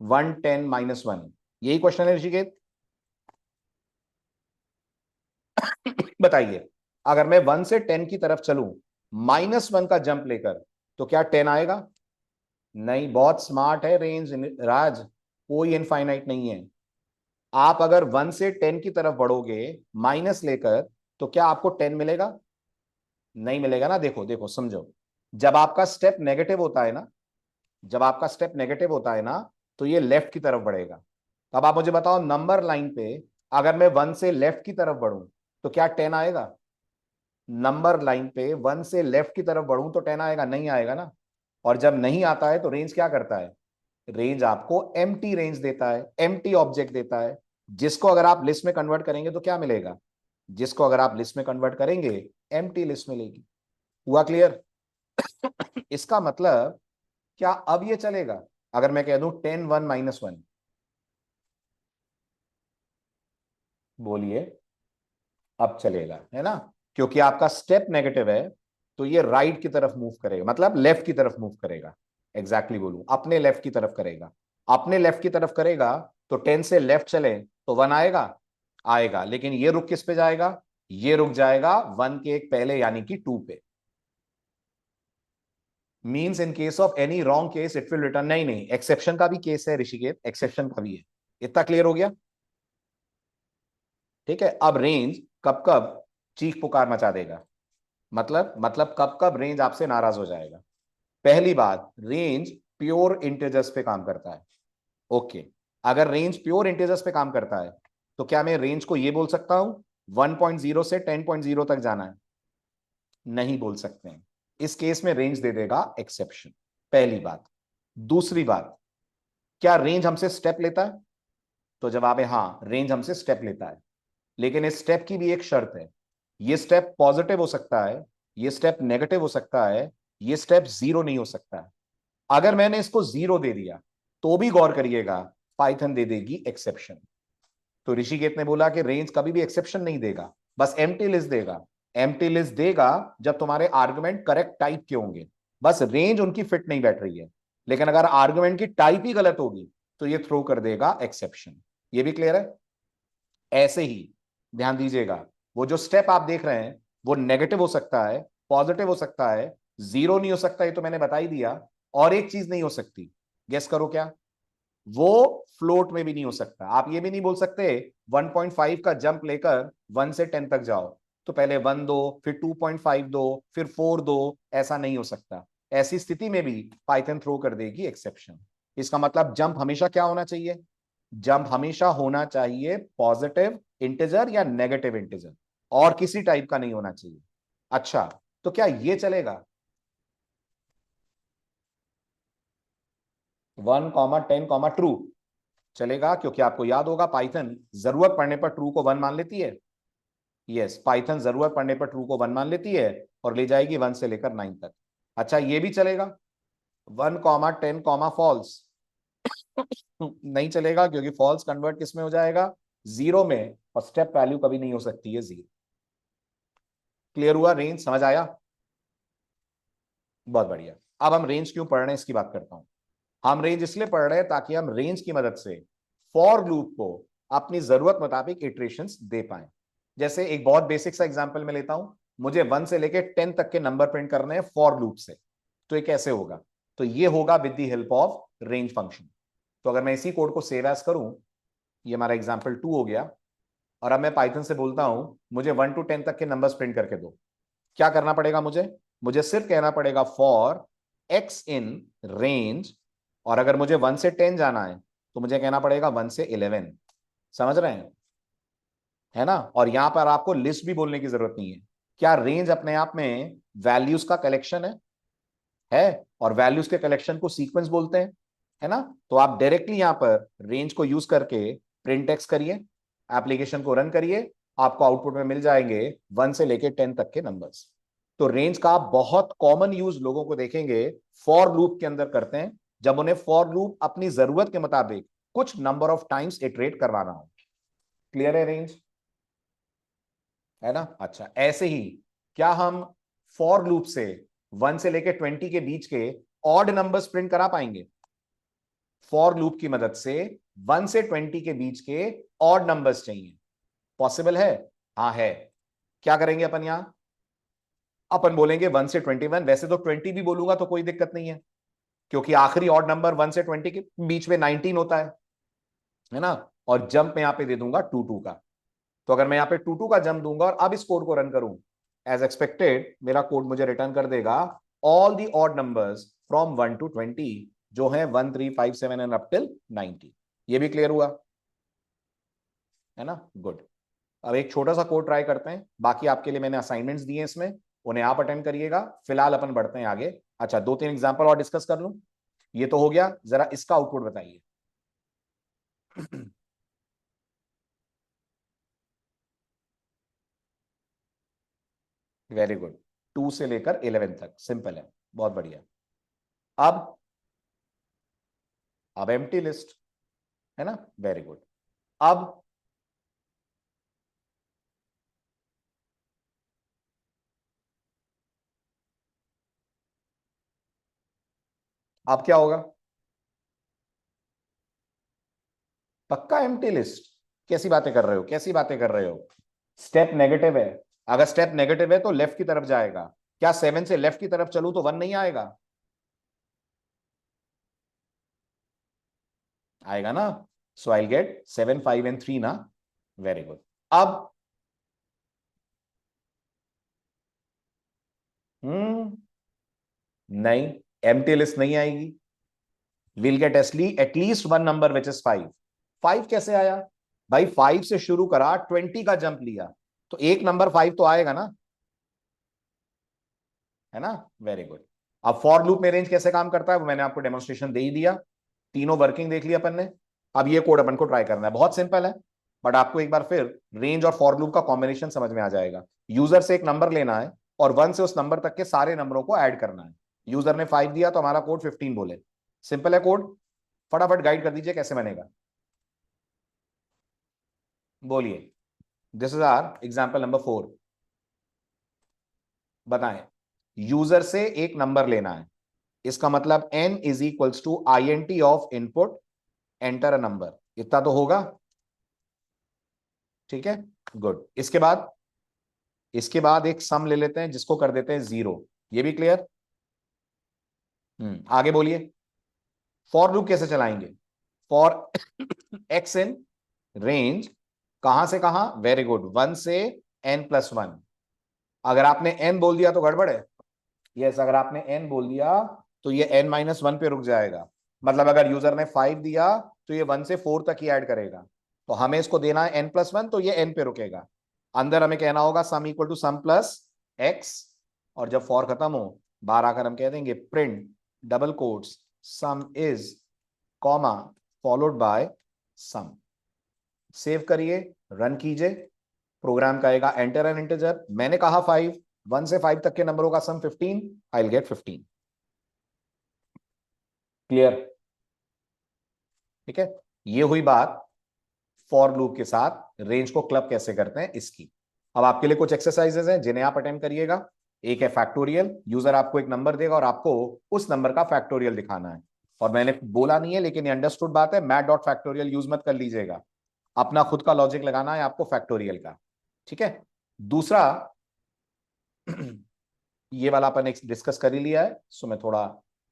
1, 10, -1, यही क्वेश्चन है ऋषिकेत? बताइए, अगर मैं 1 से 10 की तरफ चलूं -1 का जंप लेकर, तो क्या 10 आएगा? नहीं। बहुत स्मार्ट है रेंज राज, कोई इनफाइनाइट नहीं है। आप अगर 1 से 10 की तरफ बढ़ोगे माइनस लेकर, तो क्या आपको 10 मिलेगा? नहीं मिलेगा ना। देखो देखो समझो, जब आपका स्टेप नेगेटिव होता है ना, जब आपका स्टेप नेगेटिव होता है ना, तो ये लेफ्ट की तरफ बढ़ेगा। अब आप मुझे बताओ, नंबर लाइन पे अगर मैं 1 से लेफ्ट की तरफ बढ़ूं तो क्या 10 आएगा? नंबर लाइन पे 1 से लेफ्ट की तरफ बढ़ूं तो 10 आएगा? नहीं आएगा ना। और जब नहीं आता है तो रेंज क्या करता है? रेंज आपको एम्प्टी रेंज देता है, एम्प्टी ऑब्जेक्ट देता है, जिसको अगर आप लिस्ट में कन्वर्ट करेंगे तो क्या मिलेगा? जिसको अगर आप लिस्ट में कन्वर्ट करेंगे, एम्प्टी लिस्ट मिलेगी। हुआ क्लियर? इसका मतलब क्या अब ये चलेगा अगर मैं कह दूं 10, 1, -1? बोलिए। अब चलेगा, है ना, क्योंकि आपका स्टेप नेगेटिव है, तो ये राइट की तरफ मूव करेगा, मतलब लेफ्ट की तरफ मूव करेगा। एग्जैक्टली बोलूं, अपने लेफ्ट की तरफ करेगा। अपने लेफ्ट की तरफ करेगा तो 10 से लेफ्ट चले तो 1 आएगा? आएगा। लेकिन ये रुक किस पे जाएगा? ये रुक जाएगा 1 के एक पहले, यानी कि 2 पे। Means in case of any wrong case it will return. नहीं नहीं, एक्सेप्शन का भी केस है ऋषिकेश, एक्सेप्शन का भी है। इतना क्लियर हो गया? ठीक है। अब रेंज कब कब चीख पुकार मचा देगा, मतलब कब कब रेंज आपसे नाराज हो जाएगा? पहली बात, रेंज प्योर इंटीजर्स पे काम करता है। ओके, अगर रेंज प्योर इंटीजर्स पे काम करता है तो क्या मैं रेंज को ये बोल सकता हूं 1.0 से 10.0 तक जाना है? नहीं बोल सकते हैं। इस केस में रेंज दे देगा एक्सेप्शन। पहली बात। दूसरी बात, क्या रेंज हमसे स्टेप लेता है? तो जवाब है हाँ, रेंज हमसे स्टेप लेता है। लेकिन इस स्टेप की भी एक शर्त है, ये स्टेप पॉजिटिव हो सकता है, ये स्टेप नेगेटिव हो सकता है, ये स्टेप जीरो नहीं हो सकता है। अगर मैंने इसको जीरो दे दिया तो भी गौर करिएगा, पाइथन दे देगी एक्सेप्शन। तो ऋषिकेत ने बोला कि रेंज कभी भी एक्सेप्शन नहीं देगा, बस एम्प्टी लिस्ट देगा। एम्प्टी लिस्ट देगा जब तुम्हारे आर्गुमेंट करेक्ट टाइप के होंगे, बस रेंज उनकी फिट नहीं बैठ रही है। लेकिन अगर आर्गुमेंट की टाइप ही गलत होगी तो ये थ्रो कर देगा एक्सेप्शन। ये भी क्लियर है? ऐसे ही ध्यान दीजिएगा, वो जो स्टेप आप देख रहे हैं वो नेगेटिव हो सकता है, पॉजिटिव हो सकता है, जीरो नहीं हो सकता, ये तो मैंने बता ही दिया। और एक चीज नहीं हो सकती, गेस करो क्या? वो फ्लोट में भी नहीं हो सकता। आप ये भी नहीं बोल सकते 1.5 का जंप लेकर 1 से 10 तक जाओ, तो पहले 1 दो, फिर 2.5 दो, फिर 4 दो, ऐसा नहीं हो सकता। ऐसी स्थिति में भी पाइथन थ्रो कर देगी एक्सेप्शन। इसका मतलब जंप हमेशा क्या होना चाहिए? जंप हमेशा होना चाहिए पॉजिटिव इंटीजर या नेगेटिव इंटीजर, और किसी टाइप का नहीं होना चाहिए। अच्छा, तो क्या ये चलेगा 1, 10, ट्रू? चलेगा, क्योंकि आपको याद होगा पाइथन जरूरत पड़ने पर ट्रू को 1 मान लेती है। यस, पाइथन जरूरत पड़ने पर ट्रू को 1 मान लेती है और ले जाएगी 1 से लेकर 9 तक। अच्छा, ये भी चलेगा 1, 10, फॉल्स? नहीं चलेगा, क्योंकि फॉल्स कन्वर्ट किस में हो जाएगा? जीरो में, और स्टेप वैल्यू कभी नहीं हो सकती है जीरो। क्लियर हुआ? रेंज समझ आया? बहुत बढ़िया। अब हम रेंज क्यों पढ़ रहे हैं इसकी बात करता हूं। हम रेंज इसलिए पढ़ रहे हैं ताकि हम रेंज की मदद से फॉर लूप को अपनी जरूरत मुताबिक इटरेशंस दे पाए। जैसे एक बहुत बेसिक सा एग्जांपल मैं लेता हूं, मुझे 1 से लेके 10 तक के नंबर प्रिंट करने हैं फॉर लूप से, तो ये कैसे होगा? तो ये होगा with the help of range function. तो अगर मैं इसी कोड को सेव एज करूं, ये हमारा एग्जाम्पल 2 हो गया, और अब मैं पाइथन से बोलता हूं मुझे 1 to 10 तक के नंबर्स प्रिंट करके दो। क्या करना पड़ेगा मुझे सिर्फ कहना पड़ेगा फॉर एक्स इन रेंज, और अगर मुझे 1 से 10 जाना है तो मुझे कहना पड़ेगा 1 से 11। समझ रहे हैं? है ना? और यहां पर आपको लिस्ट भी बोलने की जरूरत नहीं है। क्या रेंज अपने आप में वैल्यूज का कलेक्शन है? और वैल्यूज के कलेक्शन को सीक्वेंस बोलते हैं, है ना? तो आप डायरेक्टली यहां पर रेंज को यूज करके प्रिंट एक्स करिए, एप्लीकेशन को रन करिए, आपको आउटपुट में मिल जाएंगे 1 से लेके 10 तक के नंबर्स। तो रेंज का आप बहुत कॉमन यूज लोगों को देखेंगे फॉर लूप के अंदर करते हैं, जब उन्हें फॉर लूप अपनी जरूरत के मुताबिक कुछ नंबर ऑफ टाइम्स इटरेट करवाना हो। क्लियर है रेंज? है ना? अच्छा, ऐसे ही क्या हम फॉर लूप से 1 से लेके 20 के बीच के ऑड नंबर्स प्रिंट करा पाएंगे? फॉर लूप की मदद से 1 से 20 के बीच के ऑड नंबर्स चाहिए, पॉसिबल है? हाँ है। क्या करेंगे अपन यहां? अपन बोलेंगे 1 से 21। वैसे तो 20 भी बोलूंगा तो कोई दिक्कत नहीं है, क्योंकि आखिरी ऑड नंबर 1 से 20 के बीच में 19 होता है ना? और जंप में यहां पे दे दूंगा 2 का। तो अगर मैं यहां पे 2 का जंप दूंगा और अब इस कोड को रन करूं, एज एक्सपेक्टेड मेरा कोड मुझे रिटर्न कर देगा all the odd numbers from 1 to 20, जो है 1, 3, 5, 7 एंड अप टिल 90। ये भी क्लियर हुआ? है ना? गुड। अब एक छोटा सा कोड ट्राई करते हैं, बाकी आपके लिए मैंने असाइनमेंट्स दिए इसमें, उन्हें आप अटेंड करिएगा। फिलहाल अपन बढ़ते हैं आगे। अच्छा, 2-3 एग्जांपल और डिस्कस कर लूं। ये तो हो गया, जरा इसका आउटपुट बताइए। वेरी गुड, 2 से लेकर 11 तक सिंपल है, बहुत बढ़िया। अब एम्प्टी लिस्ट, है ना? Very good. अब क्या होगा? पक्का एम्प्टी लिस्ट? कैसी बातें कर रहे हो, कैसी बातें कर रहे हो? स्टेप नेगेटिव है। अगर स्टेप नेगेटिव है तो लेफ्ट की तरफ जाएगा। क्या 7 से लेफ्ट की तरफ चलूं तो 1 नहीं आएगा? आएगा ना? सो आई गेट 7, 5 एंड 3 ना? Very good. अब हम्म नहीं, एम्प्टी लिस्ट नहीं आएगी। Will get at least one number which is 5। 5 कैसे आया भाई? 5 से शुरू करा, 20 का जंप लिया, तो एक नंबर 5 तो आएगा ना? है ना? Very good. अब फॉर लूप में रेंज कैसे काम करता है वो मैंने आपको डेमोन्स्ट्रेशन दे ही दिया, तीनों वर्किंग देख लिया अपन ने। अब ये कोड अपन को ट्राई करना है, बहुत सिंपल है, बट आपको एक बार फिर रेंज और फॉर लूप का कॉम्बिनेशन समझ में आ जाएगा। यूजर से एक नंबर लेना है और 1 से उस नंबर तक के सारे नंबरों को ऐड करना है। यूजर ने 5 दिया तो हमारा कोड 15 बोले। सिंपल है कोड, फटाफट गाइड कर दीजिए कैसे बनेगा। बोलिए, this is our example number 4। बताएं, यूजर से एक नंबर लेना है, इसका मतलब n is equals to INT of input enter a number, इतना तो होगा। ठीक है, गुड। इसके बाद एक सम ले लेते हैं जिसको कर देते हैं 0। ये भी क्लियर? आगे बोलिए, फॉर लूप कैसे चलाएंगे? फॉर x इन रेंज, कहां से कहां? वेरी गुड, 1 से n+1। अगर आपने n बोल दिया तो गड़बड़ है। यस, अगर आपने n बोल दिया तो ये n-1 पे रुक जाएगा। मतलब अगर यूजर ने 5 दिया तो ये 1 से 4 तक ही ऐड करेगा। तो हमें इसको देना है n+1, तो ये n पे रुकेगा। अंदर हमें कहना होगा sum equal to sum plus x, और जब फॉर खत्म हो बाहर आकर हम कह देंगे print double quotes sum is comma followed by sum. Save करिए, रन कीजिए, प्रोग्राम का आएगा एंटर एन इंटीजर। मैंने कहा 5, 1 से 5 तक के नंबरों का सम 15, आई विल गेट 15। क्लियर? ठीक है, ये हुई बात फॉर लूप के साथ रेंज को क्लब कैसे करते हैं इसकी। अब आपके लिए कुछ एक्सरसाइजेज हैं जिन्हें आप अटेंड करिएगा। एक है फैक्टोरियल, यूजर आपको एक नंबर देगा और आपको उस नंबर का फैक्टोरियल दिखाना है। और मैंने बोला नहीं है लेकिन ये अंडरस्टूड बात है, मैट डॉट फैक्टोरियल यूज मत कर लीजिएगा, अपना खुद का लॉजिक लगाना है आपको फैक्टोरियल का। ठीक है, दूसरा ये वाला अपन डिस्कस कर ही लिया है, सो मैं थोड़ा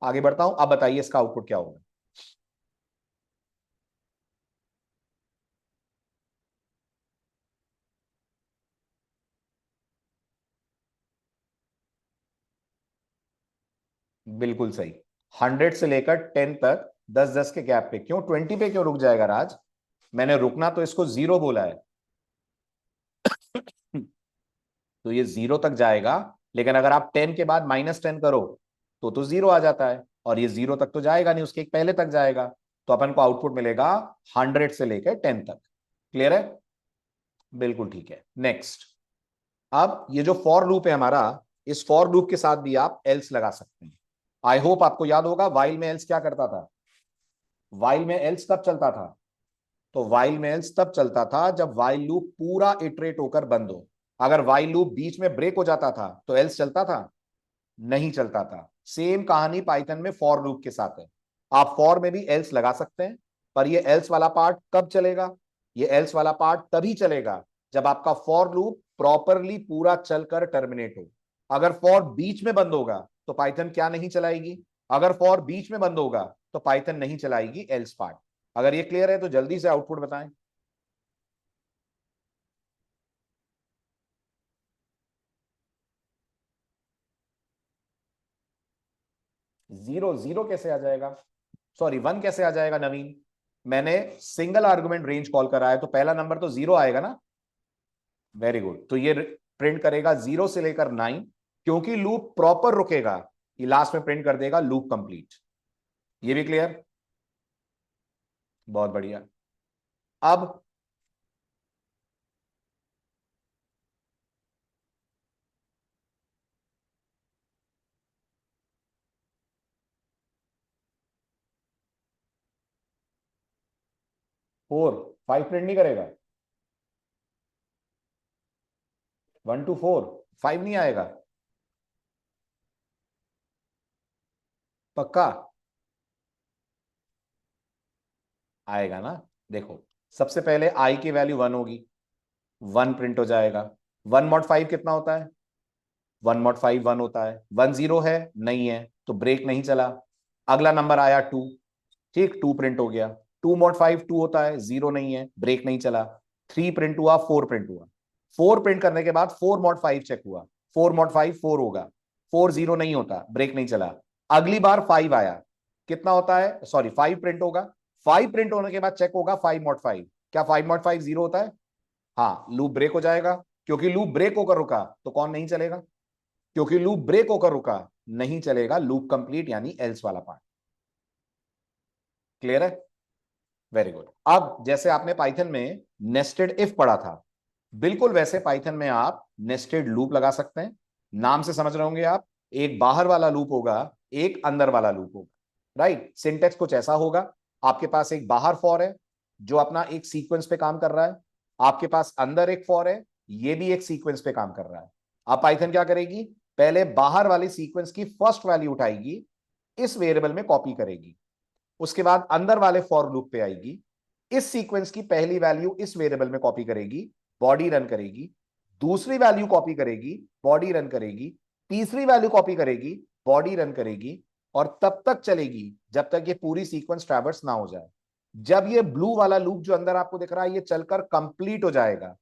आगे बढ़ता हूं। अब बताइए इसका आउटपुट क्या होगा? बिल्कुल सही, 100 से लेकर 10 तक 10-10 के गैप पे। क्यों 20 पे क्यों रुक जाएगा राज? मैंने रुकना तो इसको 0 बोला है। तो ये 0 तक जाएगा, लेकिन अगर आप 10 के बाद -10 करो तो 0 आ जाता है, और ये 0 तक तो जाएगा नहीं, उसके एक पहले तक जाएगा। तो अपन को आउटपुट मिलेगा 100 से लेकर 10 तक। क्लियर है? बिल्कुल ठीक है। नेक्स्ट, अब ये जो फॉर लूप है हमारा, इस फॉर लूप के साथ भी आप एल्स लगा सकते हैं। आई होप आपको याद होगा वाइल में एल्स क्या करता था। वाइल में एल्स तब चलता था, तो वाइल में एल्स तब चलता था जब वाइल लूप पूरा इटरेट होकर बंद हो। अगर वाइल लूप बीच में ब्रेक हो जाता था तो एल्स चलता था? नहीं चलता था। सेम कहानी पाइथन में फॉर लूप के साथ है। आप फॉर में भी एल्स लगा सकते हैं, पर ये एल्स वाला पार्ट कब चलेगा? ये एल्स वाला पार्ट तभी चलेगा जब आपका फॉर लूप प्रॉपरली पूरा चलकर टर्मिनेट हो। अगर फॉर बीच में बंद होगा तो पाइथन क्या नहीं चलाएगी? अगर फॉर बीच में बंद होगा तो पाइथन नहीं चलाएगी एल्स पार्ट। अगर ये क्लियर है तो जल्दी से आउटपुट बताएं। 0 0 कैसे आ जाएगा? सॉरी 1 कैसे आ जाएगा नवीन? मैंने सिंगल आर्गुमेंट रेंज कॉल करा है तो पहला नंबर तो 0 आएगा ना। वेरी गुड, तो ये प्रिंट करेगा 0 से लेकर 9, क्योंकि लूप प्रॉपर रुकेगा, ये लास्ट में प्रिंट कर देगा लूप कंप्लीट। ये भी क्लियर? बहुत बढ़िया। अब फोर, 5 प्रिंट नहीं करेगा? 1 to 4, 5 नहीं आएगा? पक्का? आएगा ना। देखो, सबसे पहले आई की वैल्यू 1 होगी, 1 प्रिंट हो जाएगा। 1 मॉड 5 कितना होता है? 1 मॉड 5 1 होता है। 1 0 है? नहीं है, तो ब्रेक नहीं चला। अगला नंबर आया 2, ठीक, 2 प्रिंट हो गया। 2 मॉड 5 2 होता है, 0 नहीं है, ब्रेक नहीं चला। 3 प्रिंट हुआ, 4 प्रिंट हुआ। 4 प्रिंट करने के बाद 4 मॉड 5 चेक हुआ, 4 मॉड 5 4 होगा, 4 0 नहीं होता, ब्रेक नहीं चला। अगली बार 5 आया, कितना होता है? सॉरी 5 प्रिंट होगा। 5 प्रिंट होने के बाद चेक होगा 5 मॉड 5, क्या 5 मॉड 5 0 होता है? हाँ, लूप ब्रेक हो जाएगा। क्योंकि लूप ब्रेक होकर रुका तो कौन नहीं चलेगा? क्योंकि लूप ब्रेक होकर रुका नहीं चलेगा लूप कंप्लीट यानी एल्स वाला पार्ट। क्लियर है? Very good. अब जैसे आपने पाइथन में नेस्टेड इफ पढ़ा था, बिल्कुल वैसे पाइथन में आप नेस्टेड लूप लगा सकते हैं। नाम से समझ रहे होंगे आप, एक बाहर वाला लूप होगा, एक अंदर वाला लूप होगा। राइट, सिंटेक्स कुछ ऐसा होगा, आपके पास एक बाहर फॉर है जो अपना एक सीक्वेंस पे काम कर रहा है, आपके पास अंदर एक फॉर है, ये भी एक सीक्वेंस पे काम कर रहा है। अब पाइथन क्या करेगी, पहले बाहर वाली सीक्वेंस की फर्स्ट वैल्यू उठाएगी, इस वेरिएबल में कॉपी करेगी, उसके बाद अंदर वाले फॉर लूप पे आएगी, इस सीक्वेंस की पहली वैल्यू इस वेरिएबल में कॉपी करेगी, बॉडी रन करेगी, दूसरी वैल्यू कॉपी करेगी, बॉडी रन करेगी, तीसरी वैल्यू कॉपी करेगी, बॉडी रन करेगी, और तब तक चलेगी जब तक ये पूरी सीक्वेंस ट्रैवर्स ना हो जाए। जब ये ब्लू वाला लूप जो अंदर आपको दिख रहा है ये चलकर कंप्लीट हो जाएगा,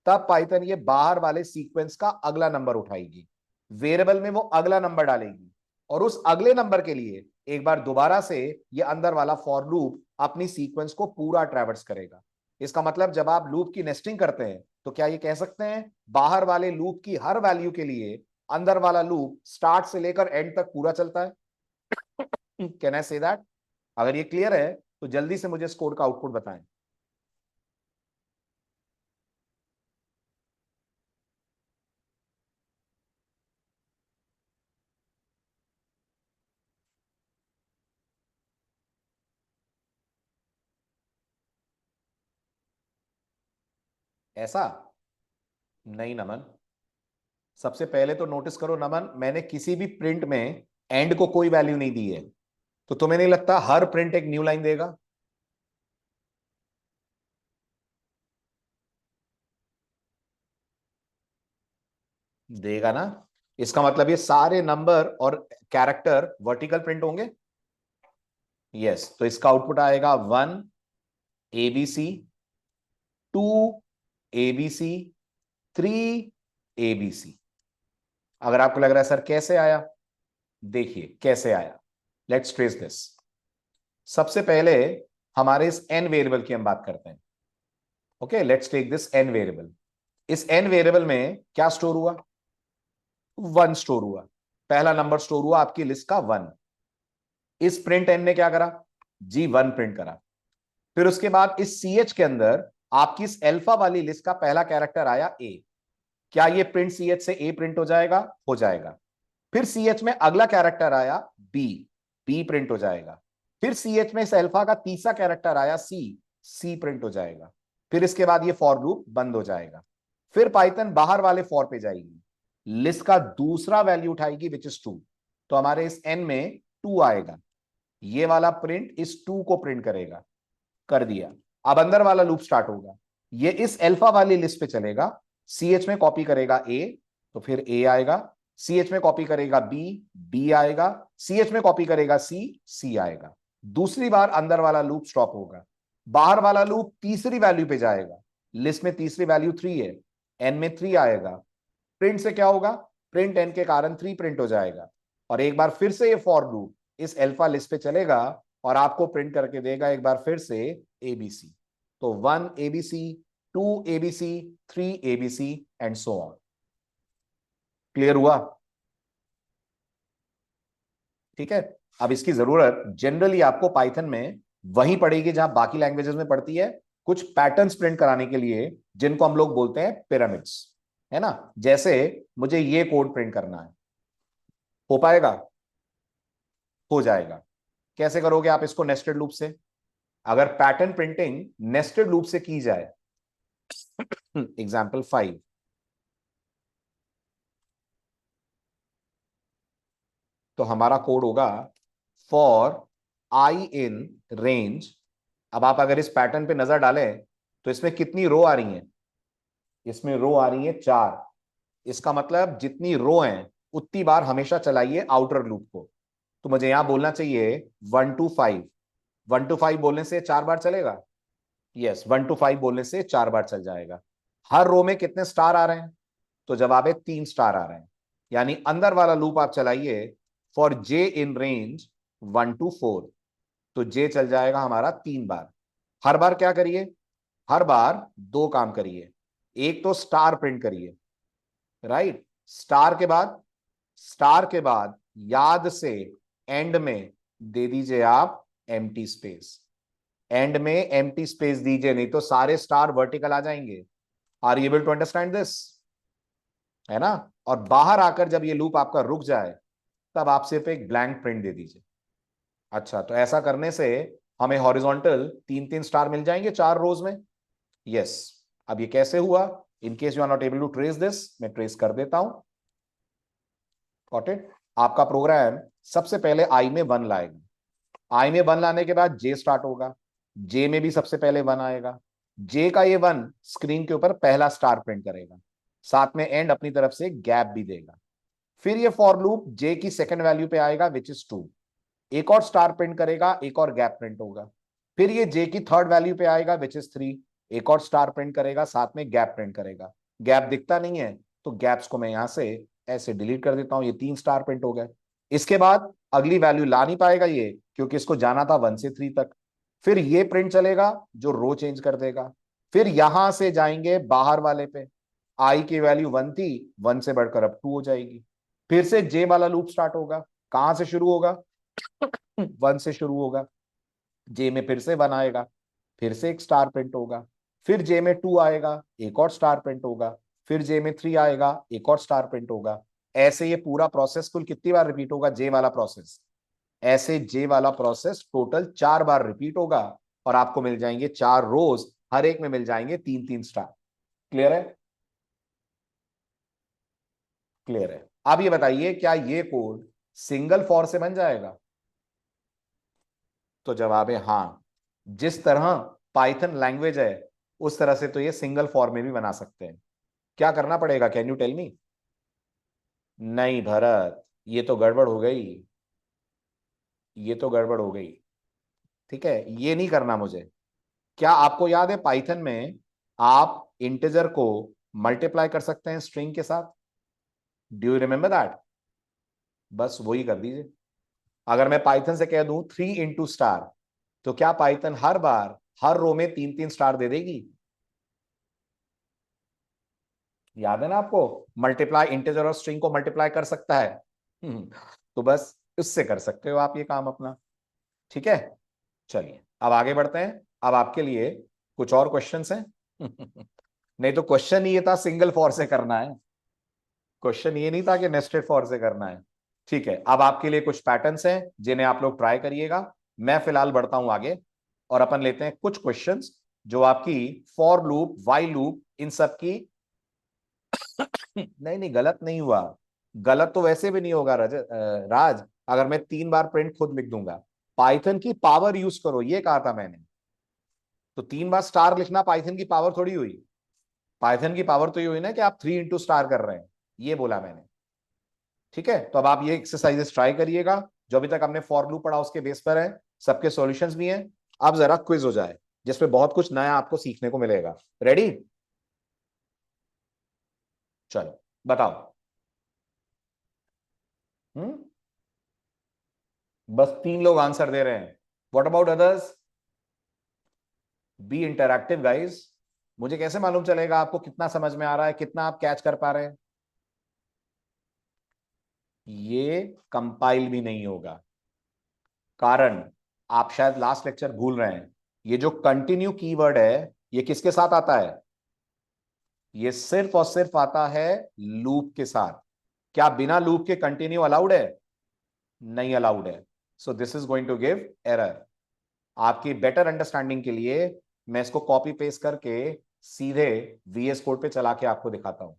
तब पाइथन ये बाहर वाले सीक्वेंस का अगला नंबर उठाएगी, वेरिएबल में वो अगला नंबर डालेगी, और उस अगले नंबर के लिए एक बार दोबारा से ये अंदर वाला फॉर लूप अपनी सीक्वेंस को पूरा ट्रैवर्स करेगा। इसका मतलब जब आप लूप की नेस्टिंग करते हैं तो क्या ये कह सकते हैं बाहर वाले लूप की हर वैल्यू के लिए अंदर वाला लूप स्टार्ट से लेकर एंड तक पूरा चलता है? Can I say that? अगर ये क्लियर है तो जल्दी से मुझे इस कोड का आउटपुट बताएं। ऐसा नहीं नमन, सबसे पहले तो नोटिस करो नमन, मैंने किसी भी प्रिंट में एंड को कोई वैल्यू नहीं दी है, तो तुम्हें नहीं लगता हर प्रिंट एक न्यू लाइन देगा? देगा ना। इसका मतलब ये सारे नंबर और कैरेक्टर वर्टिकल प्रिंट होंगे। यस, तो इसका आउटपुट आएगा 1 एबीसी, 2 एबीसी, 3 एबीसी। अगर आपको लग रहा है सर कैसे आया, देखिए कैसे आया, लेट्स ट्रेस दिस। सबसे पहले हमारे इस एन वेरिएबल की हम बात करते हैं। Okay, let's take this N variable. इस एन वेरिएबल में क्या स्टोर हुआ? 1 स्टोर हुआ, पहला नंबर स्टोर हुआ आपकी लिस्ट का 1। इस प्रिंट एन ने क्या करा जी, 1 प्रिंट करा। फिर उसके बाद इस सी एच के अंदर आपकी इस अल्फा वाली लिस्ट का पहला कैरेक्टर आया ए। क्या ये प्रिंट सी एच से ए प्रिंट हो जाएगा? हो जाएगा। फिर सी एच में अगला कैरेक्टर आया बी, बी प्रिंट हो जाएगा। फिर सी एच में इस अल्फा का तीसरा कैरेक्टर आया सी, सी प्रिंट हो जाएगा। फिर इसके बाद ये फॉर लूप बंद हो जाएगा। फिर पाइथन बाहर वाले फॉर पे जाएगी, लिस्ट का दूसरा वैल्यू उठाएगी विच इज 2, तो हमारे इस एन में 2 आएगा। ये वाला प्रिंट इस 2 को प्रिंट करेगा, कर दिया। अब अंदर वाला लूप स्टार्ट होगा, ये इस अल्फा वाली लिस्ट पे चलेगा, सी एच में कॉपी करेगा ए, तो फिर ए आएगा, सी एच में कॉपी करेगा बी, बी आएगा, सी एच में कॉपी करेगा सी, सी आएगा। दूसरी बार अंदर वाला लूप स्टॉप होगा, बाहर वाला लूप तीसरी वैल्यू पे जाएगा, लिस्ट में तीसरी वैल्यू 3 है, एन में 3 आएगा। प्रिंट से क्या होगा, प्रिंट एन के कारण 3 प्रिंट हो जाएगा, और एक बार फिर से ये फॉर लूप इस अल्फा लिस्ट पे चलेगा और आपको प्रिंट करके देगा एक बार फिर से एबीसी। तो 1 ABC, 2 ABC, 3 ABC and so on. Clear हुआ? ठीक है। अब इसकी जरूरत जनरली आपको पाइथन में वही पड़ेगी जहां बाकी लैंग्वेजेस में पड़ती है, कुछ पैटर्न्स प्रिंट कराने के लिए जिनको हम लोग बोलते हैं पिरामिड्स, है ना? जैसे मुझे ये कोड प्रिंट करना है, हो पाएगा? हो जाएगा। कैसे करोगे आप इसको? नेस्टेड लूप से। अगर पैटर्न प्रिंटिंग नेस्टेड लूप से की जाए, एग्जाम्पल 5, तो हमारा कोड होगा फॉर आई इन रेंज। अब आप अगर इस पैटर्न पे नजर डालें तो इसमें कितनी रो आ रही हैं? इसमें रो आ रही है 4। इसका मतलब जितनी रो हैं उतनी बार हमेशा चलाइए आउटर लूप को। तो मुझे यहां बोलना चाहिए 1 to 5। 1 to 5 बोलने से 4 बार चलेगा? यस, 1 to 5 बोलने से 4 बार चल जाएगा। हर रो में कितने स्टार आ रहे हैं? तो जवाब है 3 स्टार आ रहे हैं। यानी अंदर वाला लूप आप चलाइए for J in range 1 to 4, तो जे चल जाएगा हमारा 3 बार। हर बार क्या करिए? हर बार 2 काम करिए। एक तो स्टार प्रिंट करिए, राइट? स्टार के बाद याद से एंड में दे दीजिए आप एम्प्टी स्पेस। एंड में एम्प्टी स्पेस दीजिए, नहीं तो सारे स्टार वर्टिकल आ जाएंगे। Are you able to understand this? है ना? और बाहर आकर जब ये लूप आपका रुक जाए तब आप सिर्फ एक ब्लैंक प्रिंट दे दीजिए। अच्छा, तो ऐसा करने से हमें हॉरिजॉन्टल 3-3 स्टार मिल जाएंगे 4 रोज में। यस, अब ये कैसे हुआ? In case you are not able to trace this, मैं ट्रेस कर देता हूं। Got it? आपका प्रोग्राम सबसे पहले आई में 1 लाएगा, आई में 1 लाने के बाद जे स्टार्ट होगा, जे में भी सबसे पहले 1 आएगा, जे का ये 1 स्क्रीन के ऊपर पहला स्टार प्रिंट करेगा, साथ में एंड अपनी तरफ से गैप भी देगा। फिर ये फॉर लूप जे की सेकंड वैल्यू पे आएगा विच इज 2, एक और स्टार प्रिंट करेगा, एक और गैप प्रिंट होगा। फिर ये जे की थर्ड वैल्यू पे आएगा विच इज 3, एक और स्टार प्रिंट करेगा, साथ में गैप प्रिंट करेगा। गैप दिखता नहीं है तो गैप्स को मैं यहां से ऐसे डिलीट कर देता हूं, ये 3 स्टार प्रिंट हो गए। इसके बाद अगली वैल्यू ला नहीं पाएगा ये, क्योंकि इसको जाना था 1 से 3 तक। फिर ये प्रिंट चलेगा जो रो चेंज कर देगा। फिर यहां से जाएंगे बाहर वाले पे, आई की वैल्यू 1 थी, 1 से बढ़कर अब 2 हो जाएगी। फिर से जे वाला लूप स्टार्ट होगा, कहां से शुरू होगा? 1 से शुरू होगा, जे में फिर से 1 आएगा, फिर से एक स्टार प्रिंट होगा, फिर जे में 2 आएगा, एक और स्टार प्रिंट होगा, फिर जे में 3 आएगा, एक और स्टार प्रिंट होगा। ऐसे ये पूरा प्रोसेस कुल कितनी बार रिपीट होगा? जे वाला प्रोसेस, ऐसे जे वाला प्रोसेस टोटल 4 बार रिपीट होगा, और आपको मिल जाएंगे 4 रोज, हर एक में मिल जाएंगे 3-3 स्टार। क्लियर है? क्लियर है। अब ये बताइए, क्या ये कोड सिंगल फॉर से बन जाएगा? तो जवाब है हाँ। जिस तरह पाइथन लैंग्वेज है उस तरह से तो ये सिंगल फॉर में भी बना सकते हैं। क्या करना पड़ेगा? Can you tell me? नहीं भरत, ये तो गड़बड़ हो गई, ये तो गड़बड़ हो गई। ठीक है, ये नहीं करना मुझे। क्या आपको याद है पाइथन में आप इंटीजर को मल्टीप्लाई कर सकते हैं स्ट्रिंग के साथ? Do you remember that? बस वही कर दीजिए। अगर मैं पाइथन से कह दूं 3 इंटू स्टार, तो क्या पाइथन हर बार हर रो में 3-3 स्टार दे देगी? याद है ना आपको? मल्टीप्लाई, इंटीजर और स्ट्रिंग को मल्टीप्लाई कर सकता है। तो बस उससे कर सकते हो आप ये काम अपना। ठीक है, चलिए अब आगे बढ़ते हैं। अब आपके लिए कुछ और क्वेश्चंस हैं। नहीं तो क्वेश्चन ये था सिंगल फॉर से करना है, क्वेश्चन ये नहीं था कि नेस्टेड फॉर से करना है। ठीक है, अब आपके लिए कुछ पैटर्न्स हैं जिन्हें आप लोग ट्राई करिएगा। मैं फिलहाल बढ़ता हूं आगे, और अपन लेते हैं कुछ क्वेश्चंस जो आपकी फॉर लूप, वाइल लूप, इन सब की नहीं नहीं, गलत नहीं हुआ। गलत तो वैसे भी नहीं होगा राज, अगर मैं 3 बार प्रिंट खुद लिख दूंगा। पाइथन की पावर यूज करो ये कहा था मैंने, तो 3 बार स्टार लिखना पाइथन की पावर थोड़ी हुई। पाइथन की पावर तो ये हुई ना कि आप 3 इंटू स्टार कर रहे हैं, ये बोला मैंने। ठीक है, तो अब आप ये एक्सरसाइजेस ट्राई करिएगा जो अभी तक हमने फॉर लूप पढ़ा उसके बेस पर है, सबके सॉल्यूशंस भी हैं। अब जरा क्विज हो जाए जिसमें बहुत कुछ नया आपको सीखने को मिलेगा। रेडी? चलो बताओ। हम्म, बस 3 लोग आंसर दे रहे हैं। What about others? Be interactive guys. मुझे कैसे मालूम चलेगा आपको कितना समझ में आ रहा है, कितना आप कैच कर पा रहे हैं? ये कंपाइल भी नहीं होगा, कारण आप शायद लास्ट लेक्चर भूल रहे हैं। ये जो कंटिन्यू कीवर्ड है ये किसके साथ आता है? ये सिर्फ और सिर्फ आता है लूप के साथ। क्या बिना लूप के कंटिन्यू अलाउड है? नहीं अलाउड है। So this is going to give error. आपकी बेटर अंडरस्टैंडिंग के लिए मैं इसको कॉपी पेस्ट करके सीधे वीएस कोड पे चला के आपको दिखाता हूं,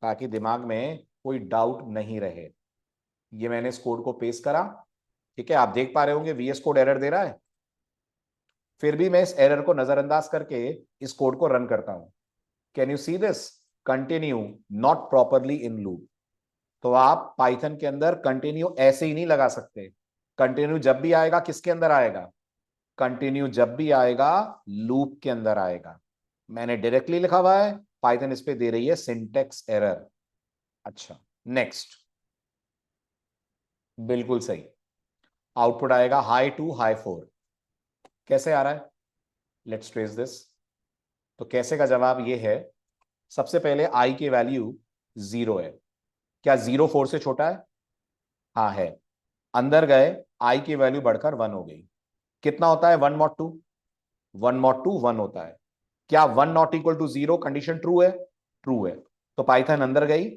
ताकि दिमाग में कोई डाउट नहीं रहे। ये मैंने इस कोड को पेस्ट करा, ठीक है, आप देख पा रहे होंगे वीएस कोड एरर दे रहा है। फिर भी मैं इस एरर को नजरअंदाज करके इस कोड को रन करता हूं। Can you see this? Continue not properly in loop. तो आप पाइथन के अंदर कंटिन्यू ऐसे ही नहीं लगा सकते। कंटिन्यू जब भी आएगा किसके अंदर आएगा? कंटिन्यू जब भी आएगा लूप के अंदर आएगा। मैंने डायरेक्टली लिखा हुआ है, पाइथन इस पे दे रही है सिंटेक्स एरर। अच्छा, नेक्स्ट। बिल्कुल सही। आउटपुट आएगा हाई 2 हाई 4। कैसे आ रहा है? Let's trace this. तो कैसे का जवाब ये है, सबसे पहले आई की वैल्यू 0 है। क्या 0 4 से छोटा है? हाँ है। अंदर गए, आई की वैल्यू बढ़कर 1 हो गई। कितना होता है 1 mod 2? 1 mod 2 1 होता है। क्या 1 not equal to 0 condition true है? ट्रू है। तो पाइथन अंदर गई,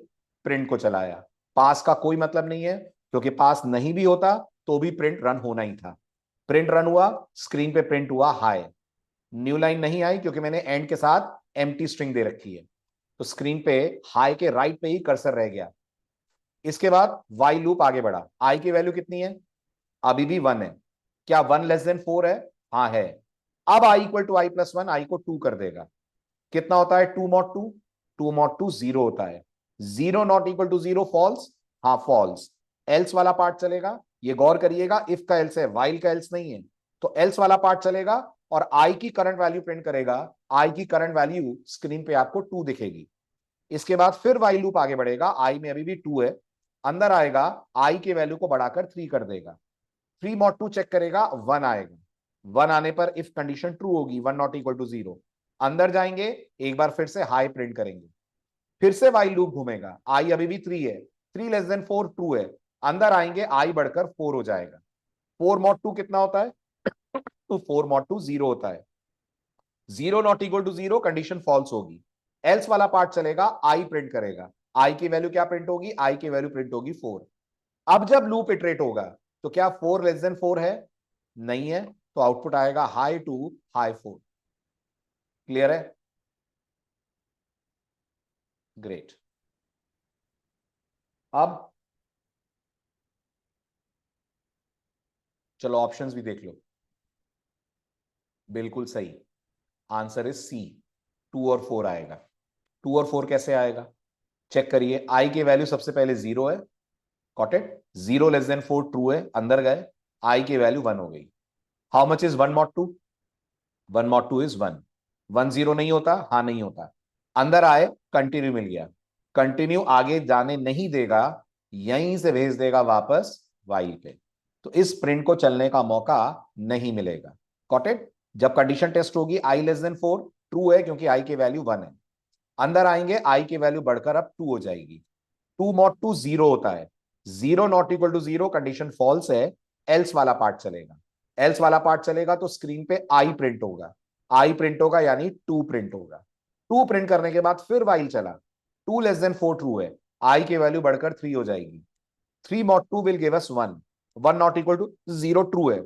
प्रिंट को चलाया। पास का कोई मतलब नहीं है, क्योंकि पास नहीं भी होता तो भी प्रिंट रन होना ही था। प्रिंट रन हुआ, स्क्रीन पे प्रिंट हुआ हाई। न्यू लाइन नहीं आई क्योंकि मैंने एंड के साथ एम्प्टी स्ट्रिंग दे रखी है, तो स्क्रीन पे हाई के राइट पे ही कर्सर रह गया। इसके बाद वाई लूप आगे बढ़ा, आई की वैल्यू कितनी है, अभी भी 1 है। क्या 1 लेस देन 4 है, हाँ है। अब आई equal to i plus 1, i को 2 कर देगा। कितना होता है 2 मॉड 2, 2 मॉड 2 0 होता है। 0 नॉट इक्वल टू 0 फॉल्स, हाँ फॉल्स। एल्स वाला पार्ट चलेगा, ये गौर करिएगा, इफ का एल्स है, वाइल का एल्स नहीं है। तो एल्स वाला पार्ट चलेगा और आई की करंट वैल्यू प्रिंट करेगा। आई की करंट वैल्यू स्क्रीन पे आपको 2 दिखेगी। इसके बाद फिर वाइल लूप आगे बढ़ेगा, आई में अभी भी 2 है, अंदर आएगा, आई के वैल्यू को बढ़ाकर 3 कर देगा। 3 मॉड 2 चेक करेगा, 1 आएगा। 1 आने पर इफ कंडीशन ट्रू होगी, 1 नॉट इक्वल टू 0, अंदर जाएंगे, एक बार फिर से हाई प्रिंट करेंगे। फिर से वाइल लूप घूमेगा, आई अभी भी 3 है, 3 लेस देन 4 ट्रू है, अंदर आएंगे, आई बढ़कर 4 हो जाएगा। 4 मॉड 2 कितना होता है, तो 4 मॉड 2 0 होता है। 0 not equal to 0 condition false होगी। एल्स वाला पार्ट चलेगा, आई प्रिंट करेगा। आई की वैल्यू क्या प्रिंट होगी, आई की वैल्यू प्रिंट होगी 4। अब जब लूप इटरेट होगा तो क्या 4 लेस देन 4 है, नहीं है, तो आउटपुट आएगा हाई 2 हाई 4। क्लियर है, ग्रेट। अब चलो ऑप्शंस भी देख लो, बिल्कुल सही आंसर इज सी, 2 और 4 आएगा। 2 और 4 कैसे आएगा, चेक करिए, आई की वैल्यू सबसे पहले 0 है, got it, 0 less than 4 true है, अंदर गए, आई की वैल्यू 1 हो गई। How much is 1 mod 2, 1 mod 2 is 1। 1 0 नहीं होता, हाँ नहीं होता। अंदर आए, कंटिन्यू मिल गया, कंटिन्यू आगे जाने नहीं देगा, यहीं से भेज देगा वापस वाई पे, तो इस प्रिंट को चलने का मौका नहीं मिलेगा। Got it. जब कंडीशन टेस्ट होगी आई लेस देन 4 ट्रू है क्योंकि आई की वैल्यू 1 है, अंदर आएंगे, आई की वैल्यू बढ़कर अब 2 हो जाएगी। 2 मॉड 2 0 होता है, 0 not equal to 0 condition false है, एल्स वाला पार्ट चलेगा। एल्स वाला पार्ट चलेगा तो स्क्रीन पे आई प्रिंट होगा, आई प्रिंट होगा यानी 2 प्रिंट होगा। 2 प्रिंट करने के बाद फिर वाइल चला, 2 लेस देन 4 ट्रू है, आई की वैल्यू बढ़कर 3 हो जाएगी। 3 mod 2 will give us 1, 1 not equal to 0 true है,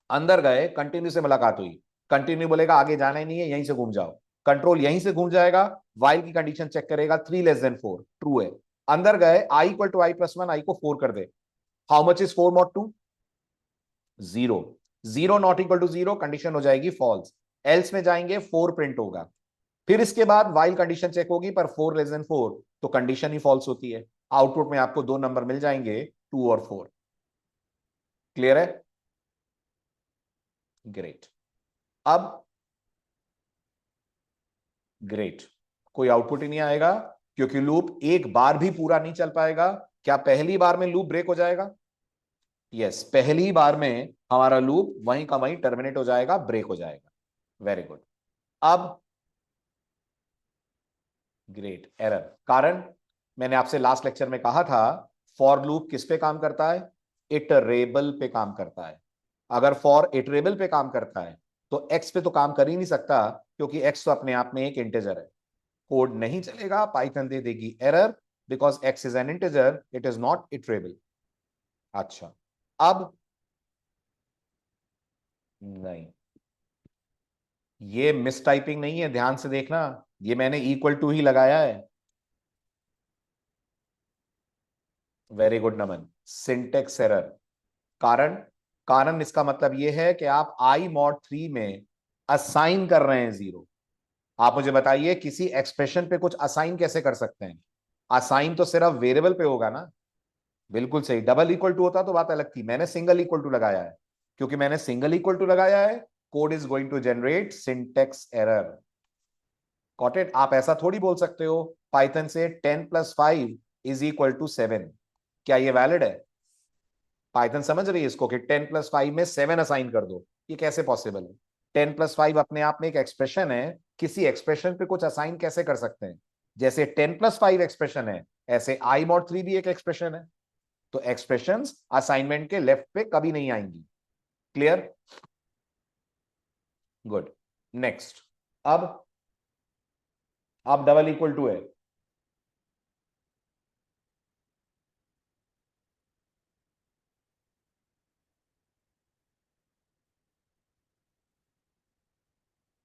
अंदर गए, कंटिन्यू से मुलाकात हुई, कंटिन्यू बोलेगा आगे जाना ही नहीं है, यहीं से घूम जाओ, कंट्रोल यहीं से घूम जाएगा, वाइल की कंडीशन चेक करेगा, 3 लेस देन 4 ट्रू है, अंदर गए, i equal to i plus 1, i को 4 कर दे। How much is 4 mod 2, 0। 0 not equal to 0 condition हो जाएगी फॉल्स, एल्स में जाएंगे, 4 प्रिंट होगा। फिर इसके बाद वाइल कंडीशन चेक होगी पर 4 लेस देन 4, तो कंडीशन ही फॉल्स होती है। आउटपुट में आपको 2 नंबर मिल जाएंगे, 2 और 4। क्लियर है, ग्रेट। अब ग्रेट, कोई आउटपुट ही नहीं आएगा क्योंकि लूप एक बार भी पूरा नहीं चल पाएगा। क्या पहली बार में लूप ब्रेक हो जाएगा, यस, पहली बार में हमारा लूप वहीं का वहीं टर्मिनेट हो जाएगा, ब्रेक हो जाएगा। Very good. अब ग्रेट, एरर, कारण मैंने आपसे लास्ट लेक्चर में कहा था, फॉर लूप किस पे काम करता है, इटरेबल पे काम करता है। अगर फॉर इटरेबल पे काम करता है तो एक्स पे तो काम कर ही नहीं सकता क्योंकि एक्स तो अपने आप में एक इंटीजर है, कोड नहीं चलेगा, पाइथन दे देगी error, because x is an integer, it is not iterable. अच्छा, अब नहीं, ये मिस टाइपिंग नहीं है, ध्यान से देखना, ये मैंने इक्वल टू ही लगाया है। वेरी गुड नमन, सिंटेक्स एरर। कारण, कारण इसका मतलब यह है कि आप आई मॉड 3 में असाइन कर रहे हैं 0। आप मुझे बताइए किसी एक्सप्रेशन पे कुछ असाइन कैसे कर सकते हैं, असाइन तो सिर्फ वेरिएबल पे होगा ना। बिल्कुल सही, डबल इक्वल टू होता तो बात अलग थी, मैंने सिंगल इक्वल टू लगाया है, क्योंकि मैंने सिंगल इक्वल टू लगाया है, code is going to generate syntax error. Got it. आप ऐसा थोड़ी बोल सकते हो पाइथन से 10 प्लस 5 इज इक्वल टू 7, क्या ये वैलिड है, पाइथन समझ रही है इसको कि 10 प्लस 5 में 7 असाइन कर दो, ये कैसे पॉसिबल है। 10 प्लस 5 अपने आप में एक एक्सप्रेशन है, किसी एक्सप्रेशन पे कुछ असाइन कैसे कर सकते हैं, जैसे 10 प्लस 5 एक्सप्रेशन है, ऐसे आई मॉड 3 भी एक एक्सप्रेशन है, तो एक्सप्रेशंस असाइनमेंट के लेफ्ट पे कभी नहीं आएंगी। Clear, good. नेक्स्ट, अब डबल इक्वल टू है,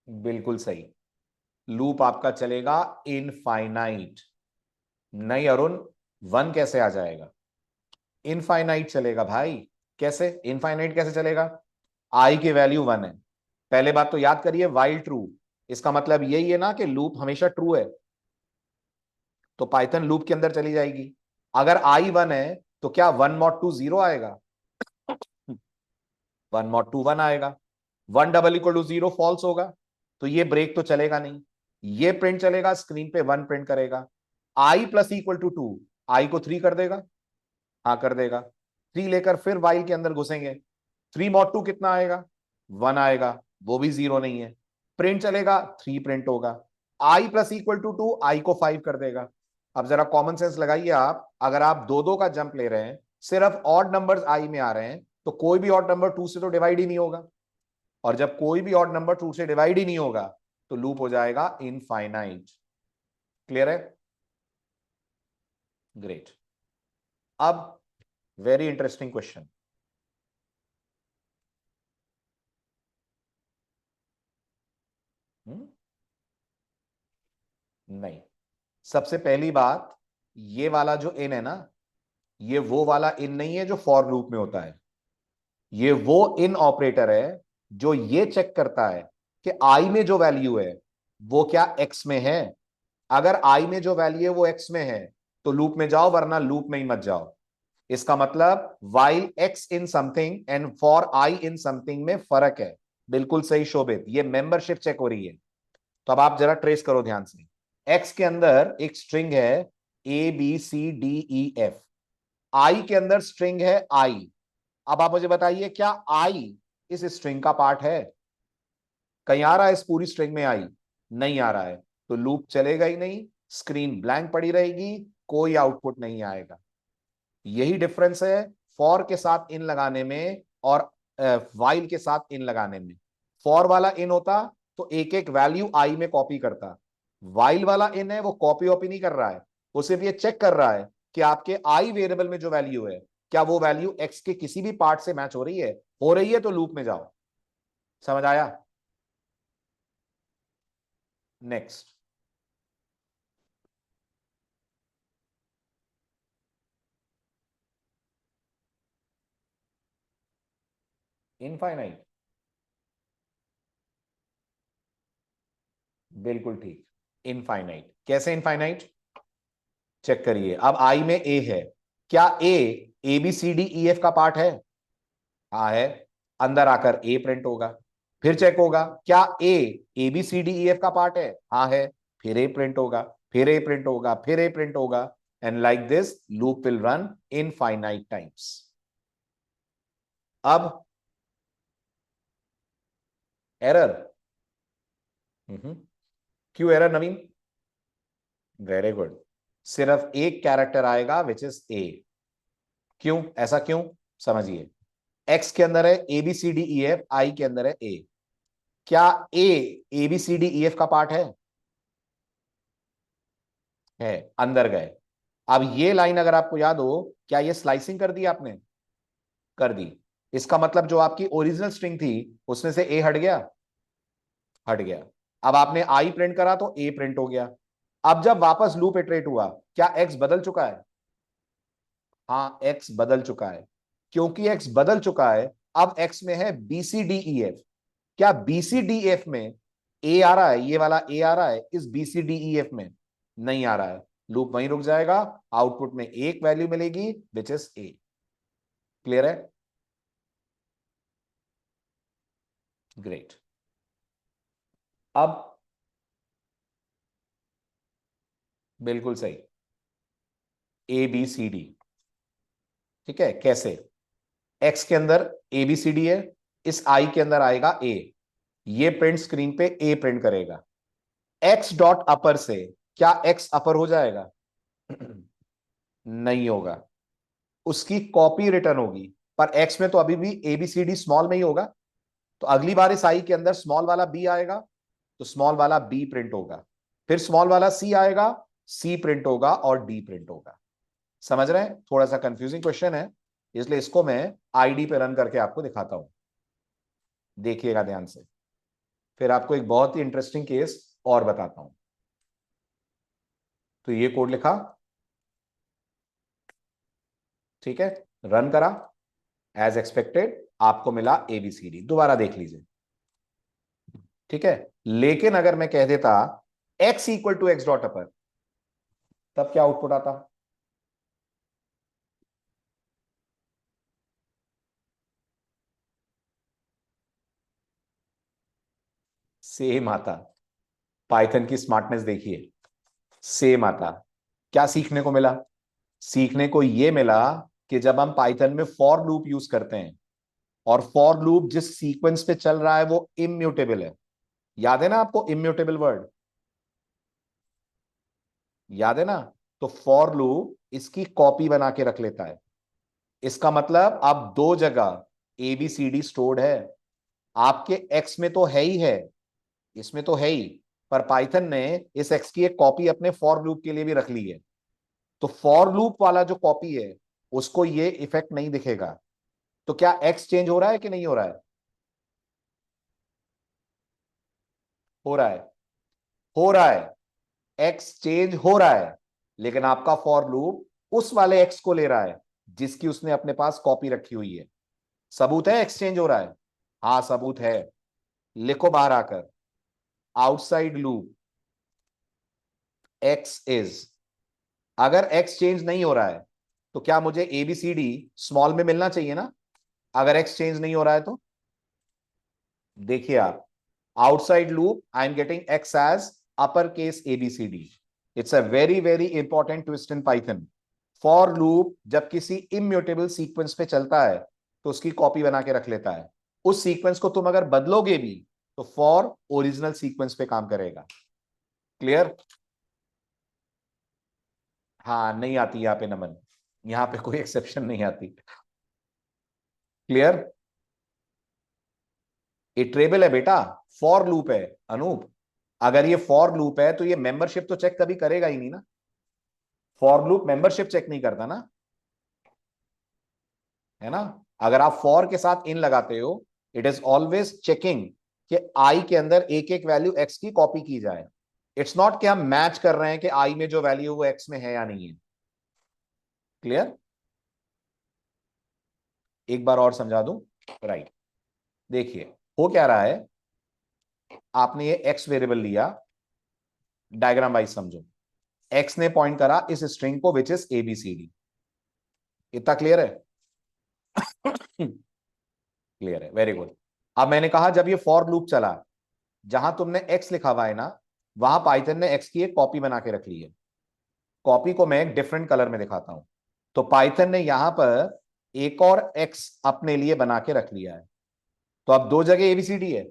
बिल्कुल सही। लूप आपका चलेगा इनफाइनाइट। नहीं अरुण, 1 कैसे आ जाएगा? इनफाइनाइट चलेगा भाई। कैसे इनफाइनाइट कैसे चलेगा? आई की वैल्यू 1 है। पहले बात तो याद करिए, वाइल ट्रू, इसका मतलब यही है ना कि लूप हमेशा ट्रू है, तो पाइथन लूप के अंदर चली जाएगी। अगर आई 1 है तो क्या 1 मॉड 2 0 आएगा? 1 मॉड 2 1 आएगा। 1 डबल इक्वल टू 0 फॉल्स होगा, तो ये ब्रेक तो चलेगा नहीं। ये प्रिंट चलेगा, स्क्रीन पे 1 प्रिंट करेगा। आई प्लस इक्वल टू 2, आई को 3 कर देगा। हाँ कर देगा। 3 लेकर फिर वाइल के अंदर घुसेंगे। 3 मॉड 2 कितना आएगा? 1 आएगा, वो भी 0 नहीं है। प्रिंट चलेगा, 3 प्रिंट होगा। आई प्लस इक्वल टू 2, आई को 5 कर देगा। अब जरा कॉमन सेंस लगाइए आप, अगर आप दो दो का जंप ले रहे हैं, सिर्फ ऑड नंबर्स आई में आ रहे हैं, तो कोई भी ऑड नंबर 2 से तो डिवाइड ही नहीं होगा। और जब कोई भी ऑड नंबर 2 से डिवाइड ही नहीं होगा, तो लूप हो जाएगा इनफाइनाइट। क्लियर है? ग्रेट। अब वेरी इंटरेस्टिंग क्वेश्चन। नहीं, सबसे पहली बात, ये वाला जो इन है ना, ये वो वाला इन नहीं है जो फॉर लूप में होता है। ये वो इन ऑपरेटर है जो ये चेक करता है कि आई में जो वैल्यू है वो क्या एक्स में है। अगर आई में जो वैल्यू है वो एक्स में है तो लूप में जाओ, वरना लूप में ही मत जाओ। इसका मतलब while x in something and for I in something में फर्क है। बिल्कुल सही शोभित, ये मेंबरशिप चेक हो रही है। तो अब आप जरा ट्रेस करो ध्यान से। एक्स के अंदर एक स्ट्रिंग है ABCDEF, आई के अंदर स्ट्रिंग है आई। अब आप मुझे बताइए, क्या आई इस स्ट्रिंग का पार्ट है? कहीं आ रहा है इस पूरी स्ट्रिंग में आई? नहीं आ रहा है, तो लूप चलेगा ही नहीं, स्क्रीन ब्लैंक पड़ी रहेगी, कोई आउटपुट नहीं आएगा। यही डिफरेंस है फॉर के साथ इन लगाने में और वाइल के साथ इन लगाने में। फॉर वाला इन होता तो एक एक वैल्यू आई में कॉपी करता। वाइल वाला इन है, वो कॉपी वॉपी नहीं कर रहा है, वो सिर्फ ये चेक कर रहा है कि आपके आई वेरिएबल में जो वैल्यू है, क्या वो वैल्यू एक्स के किसी भी पार्ट से मैच हो रही है। हो रही है तो लूप में जाओ। समझ आया? नेक्स्ट। इनफाइनाइट, बिल्कुल ठीक। इनफाइनाइट कैसे इनफाइनाइट? चेक करिए, अब आई में ए है, क्या A B C D E F का पार्ट है? हाँ है। अंदर आकर ए प्रिंट होगा। फिर चेक होगा, क्या A B C D E F का पार्ट है? हाँ है। फिर ए प्रिंट होगा, फिर ए प्रिंट होगा, फिर ए प्रिंट होगा, and like this loop will run infinite times. अब एरर। क्यों एरर नवीन? Very good. सिर्फ एक कैरेक्टर आएगा विच इज ए। क्यों, ऐसा क्यों? समझिए, एक्स के अंदर है A B C D E F, i के अंदर है ए। क्या A B C D E F का पार्ट है? अंदर गए। अब ये लाइन अगर आपको याद हो, क्या ये स्लाइसिंग कर दी आपने? कर दी। इसका मतलब जो आपकी ओरिजिनल स्ट्रिंग थी उसमें से ए हट गया। हट गया। अब आपने आई प्रिंट करा तो ए प्रिंट हो गया। अब जब वापस लूप इटरेट हुआ, क्या एक्स बदल चुका है? हाँ, एक्स बदल चुका है। क्योंकि एक्स बदल चुका है, अब एक्स में है BCDEF। क्या BCDEF में ए आ रहा है? ये वाला ए आ रहा है इस BCDEF में? नहीं आ रहा है। लूप वहीं रुक जाएगा, आउटपुट में एक वैल्यू मिलेगी विच इज ए। क्लियर है? ग्रेट। अब बिल्कुल सही, ABCD। ठीक है, कैसे? एक्स के अंदर ABCD है, इस आई के अंदर आएगा ए। ये प्रिंट स्क्रीन पे ए प्रिंट करेगा। एक्स डॉट अपर से क्या एक्स अपर हो जाएगा? नहीं होगा, उसकी कॉपी रिटर्न होगी। पर एक्स में तो अभी भी ABCD स्मॉल में ही होगा, तो अगली बार इस आई के अंदर स्मॉल वाला बी आएगा, तो स्मॉल वाला बी प्रिंट होगा। फिर स्मॉल वाला सी आएगा, सी प्रिंट होगा और डी प्रिंट होगा। समझ रहे हैं? थोड़ा सा कंफ्यूजिंग क्वेश्चन है, इसलिए इसको मैं आईडी पे रन करके आपको दिखाता हूं। देखिएगा ध्यान से। फिर आपको एक बहुत ही इंटरेस्टिंग केस और बताता हूं। तो ये कोड लिखा, ठीक है, रन करा, एज एक्सपेक्टेड आपको मिला एबीसीडी। दोबारा देख लीजिए, ठीक है। लेकिन अगर मैं कह देता x equal to x dot upper, तब क्या आउटपुट आता? सेम आता। पाइथन की स्मार्टनेस देखिए, सेम आता। क्या सीखने को मिला? सीखने को यह मिला कि जब हम पाइथन में फॉर लूप यूज करते हैं, और फॉर लूप जिस सीक्वेंस पे चल रहा है वो इम्यूटेबल है। याद है ना आपको इम्यूटेबल वर्ड? याद है ना? तो फॉर लूप इसकी कॉपी बना के रख लेता है। इसका मतलब अब दो जगह एबीसीडी स्टोर्ड है। आपके एक्स में तो है ही है, इसमें तो है ही, पर पाइथन ने इस एक्स की एक कॉपी अपने फॉर लूप के लिए भी रख ली है। तो फॉर लूप वाला जो कॉपी है उसको ये इफेक्ट नहीं दिखेगा। तो क्या एक्स चेंज हो रहा है कि नहीं हो रहा है? हो रहा है, हो रहा है। एक्स चेंज हो रहा है, लेकिन आपका फॉर लूप उस वाले एक्स को ले रहा है जिसकी उसने अपने पास कॉपी रखी हुई है। सबूत है एक्स चेंज हो रहा है? हाँ सबूत है। लिखो बाहर आकर, आउटसाइड लूप एक्स इज। अगर एक्स चेंज नहीं हो रहा है तो क्या मुझे एबीसीडी स्मॉल में मिलना चाहिए ना? अगर एक्स चेंज नहीं हो रहा है तो देखिए आप, outside loop I am getting X as upper case ABCD. It's a very very important twist in Python. For loop जब किसी इम्यूटेबल सीक्वेंस पे चलता है तो उसकी कॉपी बना के रख लेता है। उस सीक्वेंस को तुम अगर बदलोगे भी तो फॉर ओरिजिनल सीक्वेंस पे काम करेगा। क्लियर? हाँ नहीं आती यहां पे नमन, यहां पे कोई एक्सेप्शन नहीं आती। क्लियर? इटरेबल है बेटा, फॉर लूप है अनूप। अगर ये फॉर लूप है तो ये मेंबरशिप तो चेक कभी करेगा ही नहीं ना। फॉर लूप मेंबरशिप चेक नहीं करता ना, है ना? अगर आप फॉर के साथ इन लगाते हो, इट इज ऑलवेज चेकिंग कि आई के अंदर एक एक वैल्यू एक्स की कॉपी की जाए। इट्स नॉट कि हम मैच कर रहे हैं कि आई में जो वैल्यू वो एक्स में है या नहीं है। क्लियर? एक बार और समझा दूं, राइट। देखिए हो क्या रहा है, आपने ये एक्स वेरिएबल लिया, डायग्राम वाइज समझो। एक्स ने पॉइंट करा इस स्ट्रिंग को विच इज एबीसीडी। इतना क्लियर है? क्लियर है, वेरी गुड। अब मैंने कहा जब ये फॉर लूप चला, जहां तुमने एक्स लिखा हुआ है ना, वहां पाइथन ने एक्स की एक कॉपी बना के रख ली है। कॉपी को मैं एक डिफरेंट कलर में दिखाता हूं। तो पाइथन ने यहां पर एक और एक्स अपने लिए बना के रख लिया है। तो अब दो जगह एबीसीडी है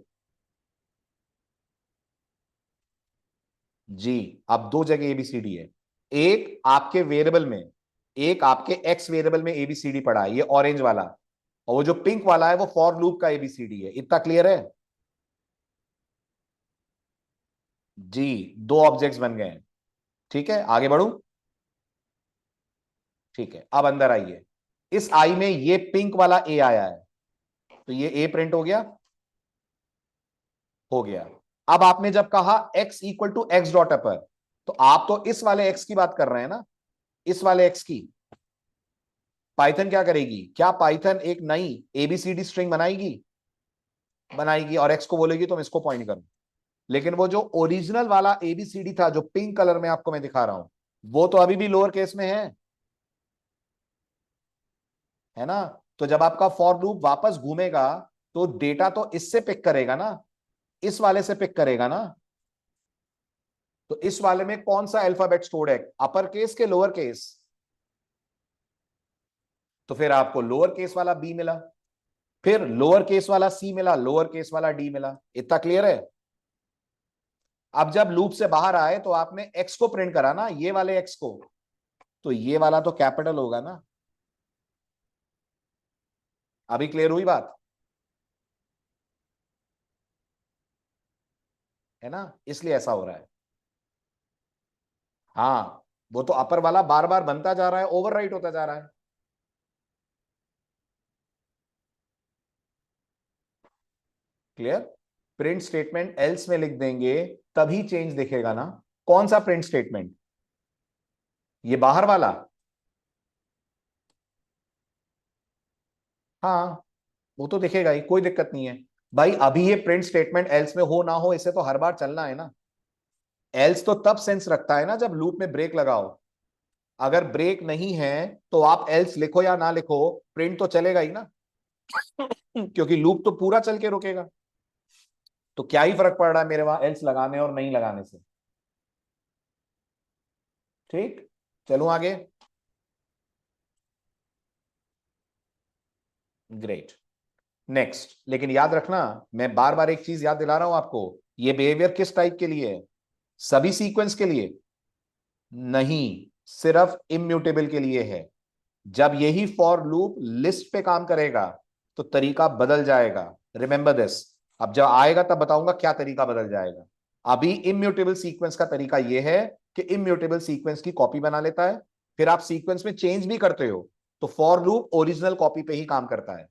जी। अब दो जगह एबीसीडी है, एक आपके वेरिएबल में, एक आपके एक्स वेरिएबल में एबीसीडी पड़ा है, ये ऑरेंज वाला। और वो जो पिंक वाला है वो फॉर लूप का एबीसीडी है। इतना क्लियर है? जी, दो ऑब्जेक्ट्स बन गए हैं। ठीक है, आगे बढ़ू? ठीक है, अब अंदर आइए। इस आई में ये पिंक वाला ए आया है, तो ये ए प्रिंट हो गया, हो गया। अब आपने जब कहा x equal to x dot upper, तो आप तो इस वाले x की बात कर रहे हैं ना, इस वाले x की। पाइथन क्या करेगी? क्या पाइथन एक नई एबीसीडी स्ट्रिंग बनाएगी? बनाएगी, और x को बोलेगी तुम इसको पॉइंट करो। लेकिन वो जो ओरिजिनल वाला एबीसीडी था जो पिंक कलर में आपको मैं दिखा रहा हूं, वो तो अभी भी लोअर केस में है ना? तो जब आपका फॉर लूप वापस घूमेगा तो डेटा तो इससे पिक करेगा ना, इस वाले से पिक करेगा ना। तो इस वाले में कौन सा अल्फाबेट स्टोर्ड है, अपर केस के लोअर केस? तो फिर आपको लोअर केस वाला बी मिला, फिर लोअर केस वाला सी मिला, लोअर केस वाला डी मिला। इतना क्लियर है? अब जब लूप से बाहर आए तो आपने एक्स को प्रिंट करा ना, ये वाले एक्स को, तो ये वाला तो कैपिटल होगा ना। अभी क्लियर हुई बात? है ना? इसलिए ऐसा हो रहा है। हाँ, वो तो अपर वाला बार बार बनता जा रहा है, ओवरराइट होता जा रहा है। क्लियर? प्रिंट स्टेटमेंट एल्स में लिख देंगे तभी चेंज दिखेगा ना। कौन सा प्रिंट स्टेटमेंट? ये बाहर वाला? हाँ, वो तो दिखेगा ही, कोई दिक्कत नहीं है भाई। अभी ये प्रिंट स्टेटमेंट एल्स में हो ना हो, इसे तो हर बार चलना है ना। एल्स तो तब सेंस रखता है ना जब लूप में ब्रेक लगाओ। अगर ब्रेक नहीं है तो आप एल्स लिखो या ना लिखो, प्रिंट तो चलेगा ही ना। क्योंकि लूप तो पूरा चल के रुकेगा। तो क्या ही फर्क पड़ रहा है मेरे वहां एल्स लगाने और नहीं लगाने से। ठीक, चलूं आगे। ग्रेट। नेक्स्ट, लेकिन याद रखना, मैं बार बार एक चीज याद दिला रहा हूं आपको, ये बिहेवियर किस टाइप के लिए है? सभी सीक्वेंस के लिए नहीं, सिर्फ इम्यूटेबल के लिए है। जब यही फॉर लूप लिस्ट पे काम करेगा तो तरीका बदल जाएगा। Remember this. अब जब आएगा तब बताऊंगा क्या तरीका बदल जाएगा। अभी इम्यूटेबल सीक्वेंस का तरीका यह है कि इम्यूटेबल सीक्वेंस की कॉपी बना लेता है, फिर आप सीक्वेंस में चेंज भी करते हो तो फॉर लूप ओरिजिनल कॉपी पे ही काम करता है।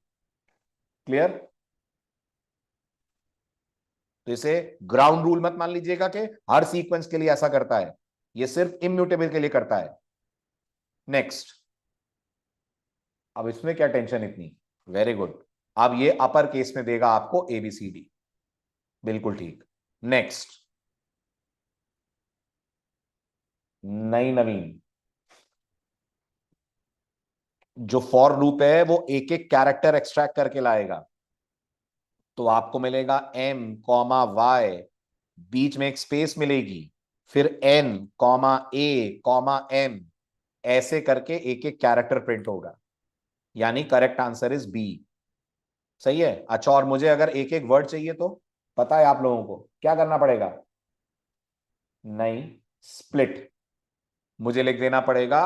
क्लियर? तो इसे ग्राउंड रूल मत मान लीजिएगा कि हर सीक्वेंस के लिए ऐसा करता है, ये सिर्फ इम्यूटेबल के लिए करता है। नेक्स्ट, अब इसमें क्या टेंशन इतनी? Very good. अब ये अपर केस में देगा आपको एबीसीडी, बिल्कुल ठीक। नेक्स्ट, नई नवीन जो फॉर लूप है वो एक एक कैरेक्टर एक्सट्रैक्ट करके लाएगा। तो आपको मिलेगा एम कॉमा वाई, बीच में एक स्पेस मिलेगी, फिर एन कॉमा ए कॉमा एम, ऐसे करके एक एक कैरेक्टर प्रिंट होगा। यानी करेक्ट आंसर इज बी। सही है। अच्छा, और मुझे अगर एक एक वर्ड चाहिए तो पता है आप लोगों को क्या करना पड़ेगा? नहीं, स्प्लिट। मुझे लिख देना पड़ेगा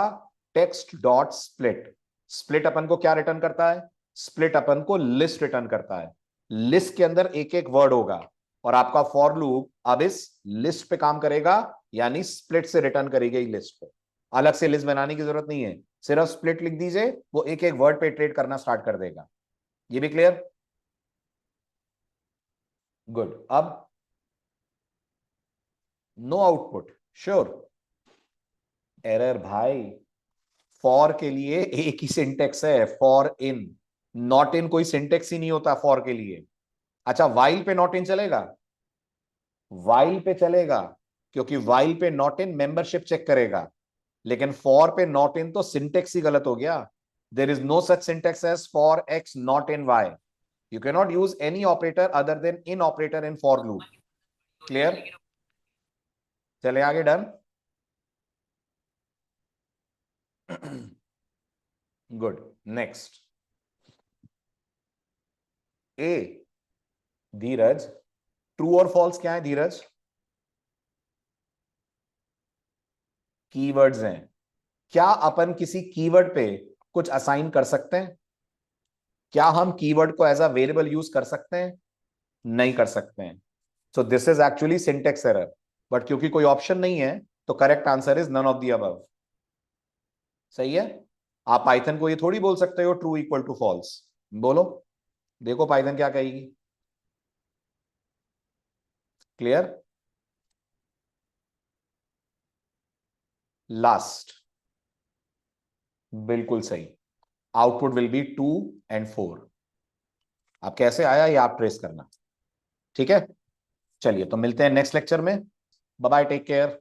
टेक्स्ट डॉट स्प्लिट। स्प्लिट अपन को क्या रिटर्न करता है? स्प्लिट अपन को लिस्ट रिटर्न करता है। लिस्ट के अंदर एक एक वर्ड होगा और आपका फॉर लूप अब इस लिस्ट पे काम करेगा, यानी स्प्लिट से रिटर्न करी गई लिस्ट पे। अलग से लिस्ट बनाने की जरूरत नहीं है, सिर्फ स्प्लिट लिख दीजिए, वो एक एक वर्ड पे इटरेट करना स्टार्ट कर देगा। ये भी क्लियर? गुड। अब नो आउटपुट, श्योर। एरर भाई, फॉर के लिए एक ही सिंटेक्स है, फॉर इन। नॉट इन कोई सिंटेक्स ही नहीं होता फॉर के लिए। अच्छा, वाइल पे नॉट इन चलेगा? वाइल पे चलेगा, क्योंकि वाइल पे नॉट इन मेंबरशिप चेक करेगा, लेकिन फॉर पे नॉट इन तो सिंटेक्स ही गलत हो गया। There is no such syntax as for X not in Y. You can not use any operator other than in operator in for loop. Clear? चले आगे, डन। गुड। नेक्स्ट, ए धीरज, ट्रू और फॉल्स क्या है धीरज? कीवर्ड्स हैं। क्या अपन किसी कीवर्ड पे कुछ असाइन कर सकते हैं? क्या हम कीवर्ड को एज अ वेरिएबल यूज कर सकते हैं? नहीं कर सकते हैं। So this is actually syntax error, but क्योंकि कोई ऑप्शन नहीं है तो correct answer is none of the above. सही है। आप पाइथन को ये थोड़ी बोल सकते हो ट्रू इक्वल टू फॉल्स। बोलो, देखो पाइथन क्या कहेगी। क्लियर? लास्ट, बिल्कुल सही। आउटपुट विल बी 2 और 4। अब कैसे आया ये आप ट्रेस करना। ठीक है, चलिए तो मिलते हैं नेक्स्ट लेक्चर में। Bye bye, take care.